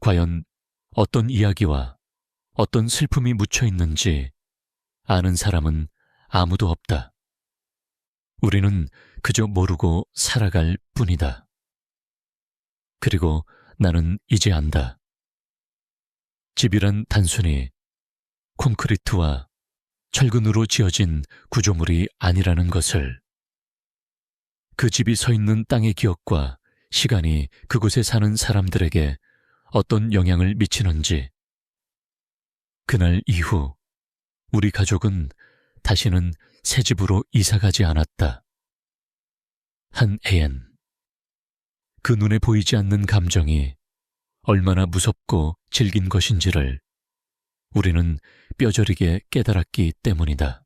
과연 어떤 이야기와 어떤 슬픔이 묻혀 있는지 아는 사람은 아무도 없다. 우리는 그저 모르고 살아갈 뿐이다. 그리고 나는 이제 안다. 집이란 단순히 콘크리트와 철근으로 지어진 구조물이 아니라는 것을. 그 집이 서 있는 땅의 기억과 시간이 그곳에 사는 사람들에게 어떤 영향을 미치는지. 그날 이후 우리 가족은 다시는 새 집으로 이사가지 않았다. 한 애엔 그 눈에 보이지 않는 감정이 얼마나 무섭고 질긴 것인지를 우리는 뼈저리게 깨달았기 때문이다.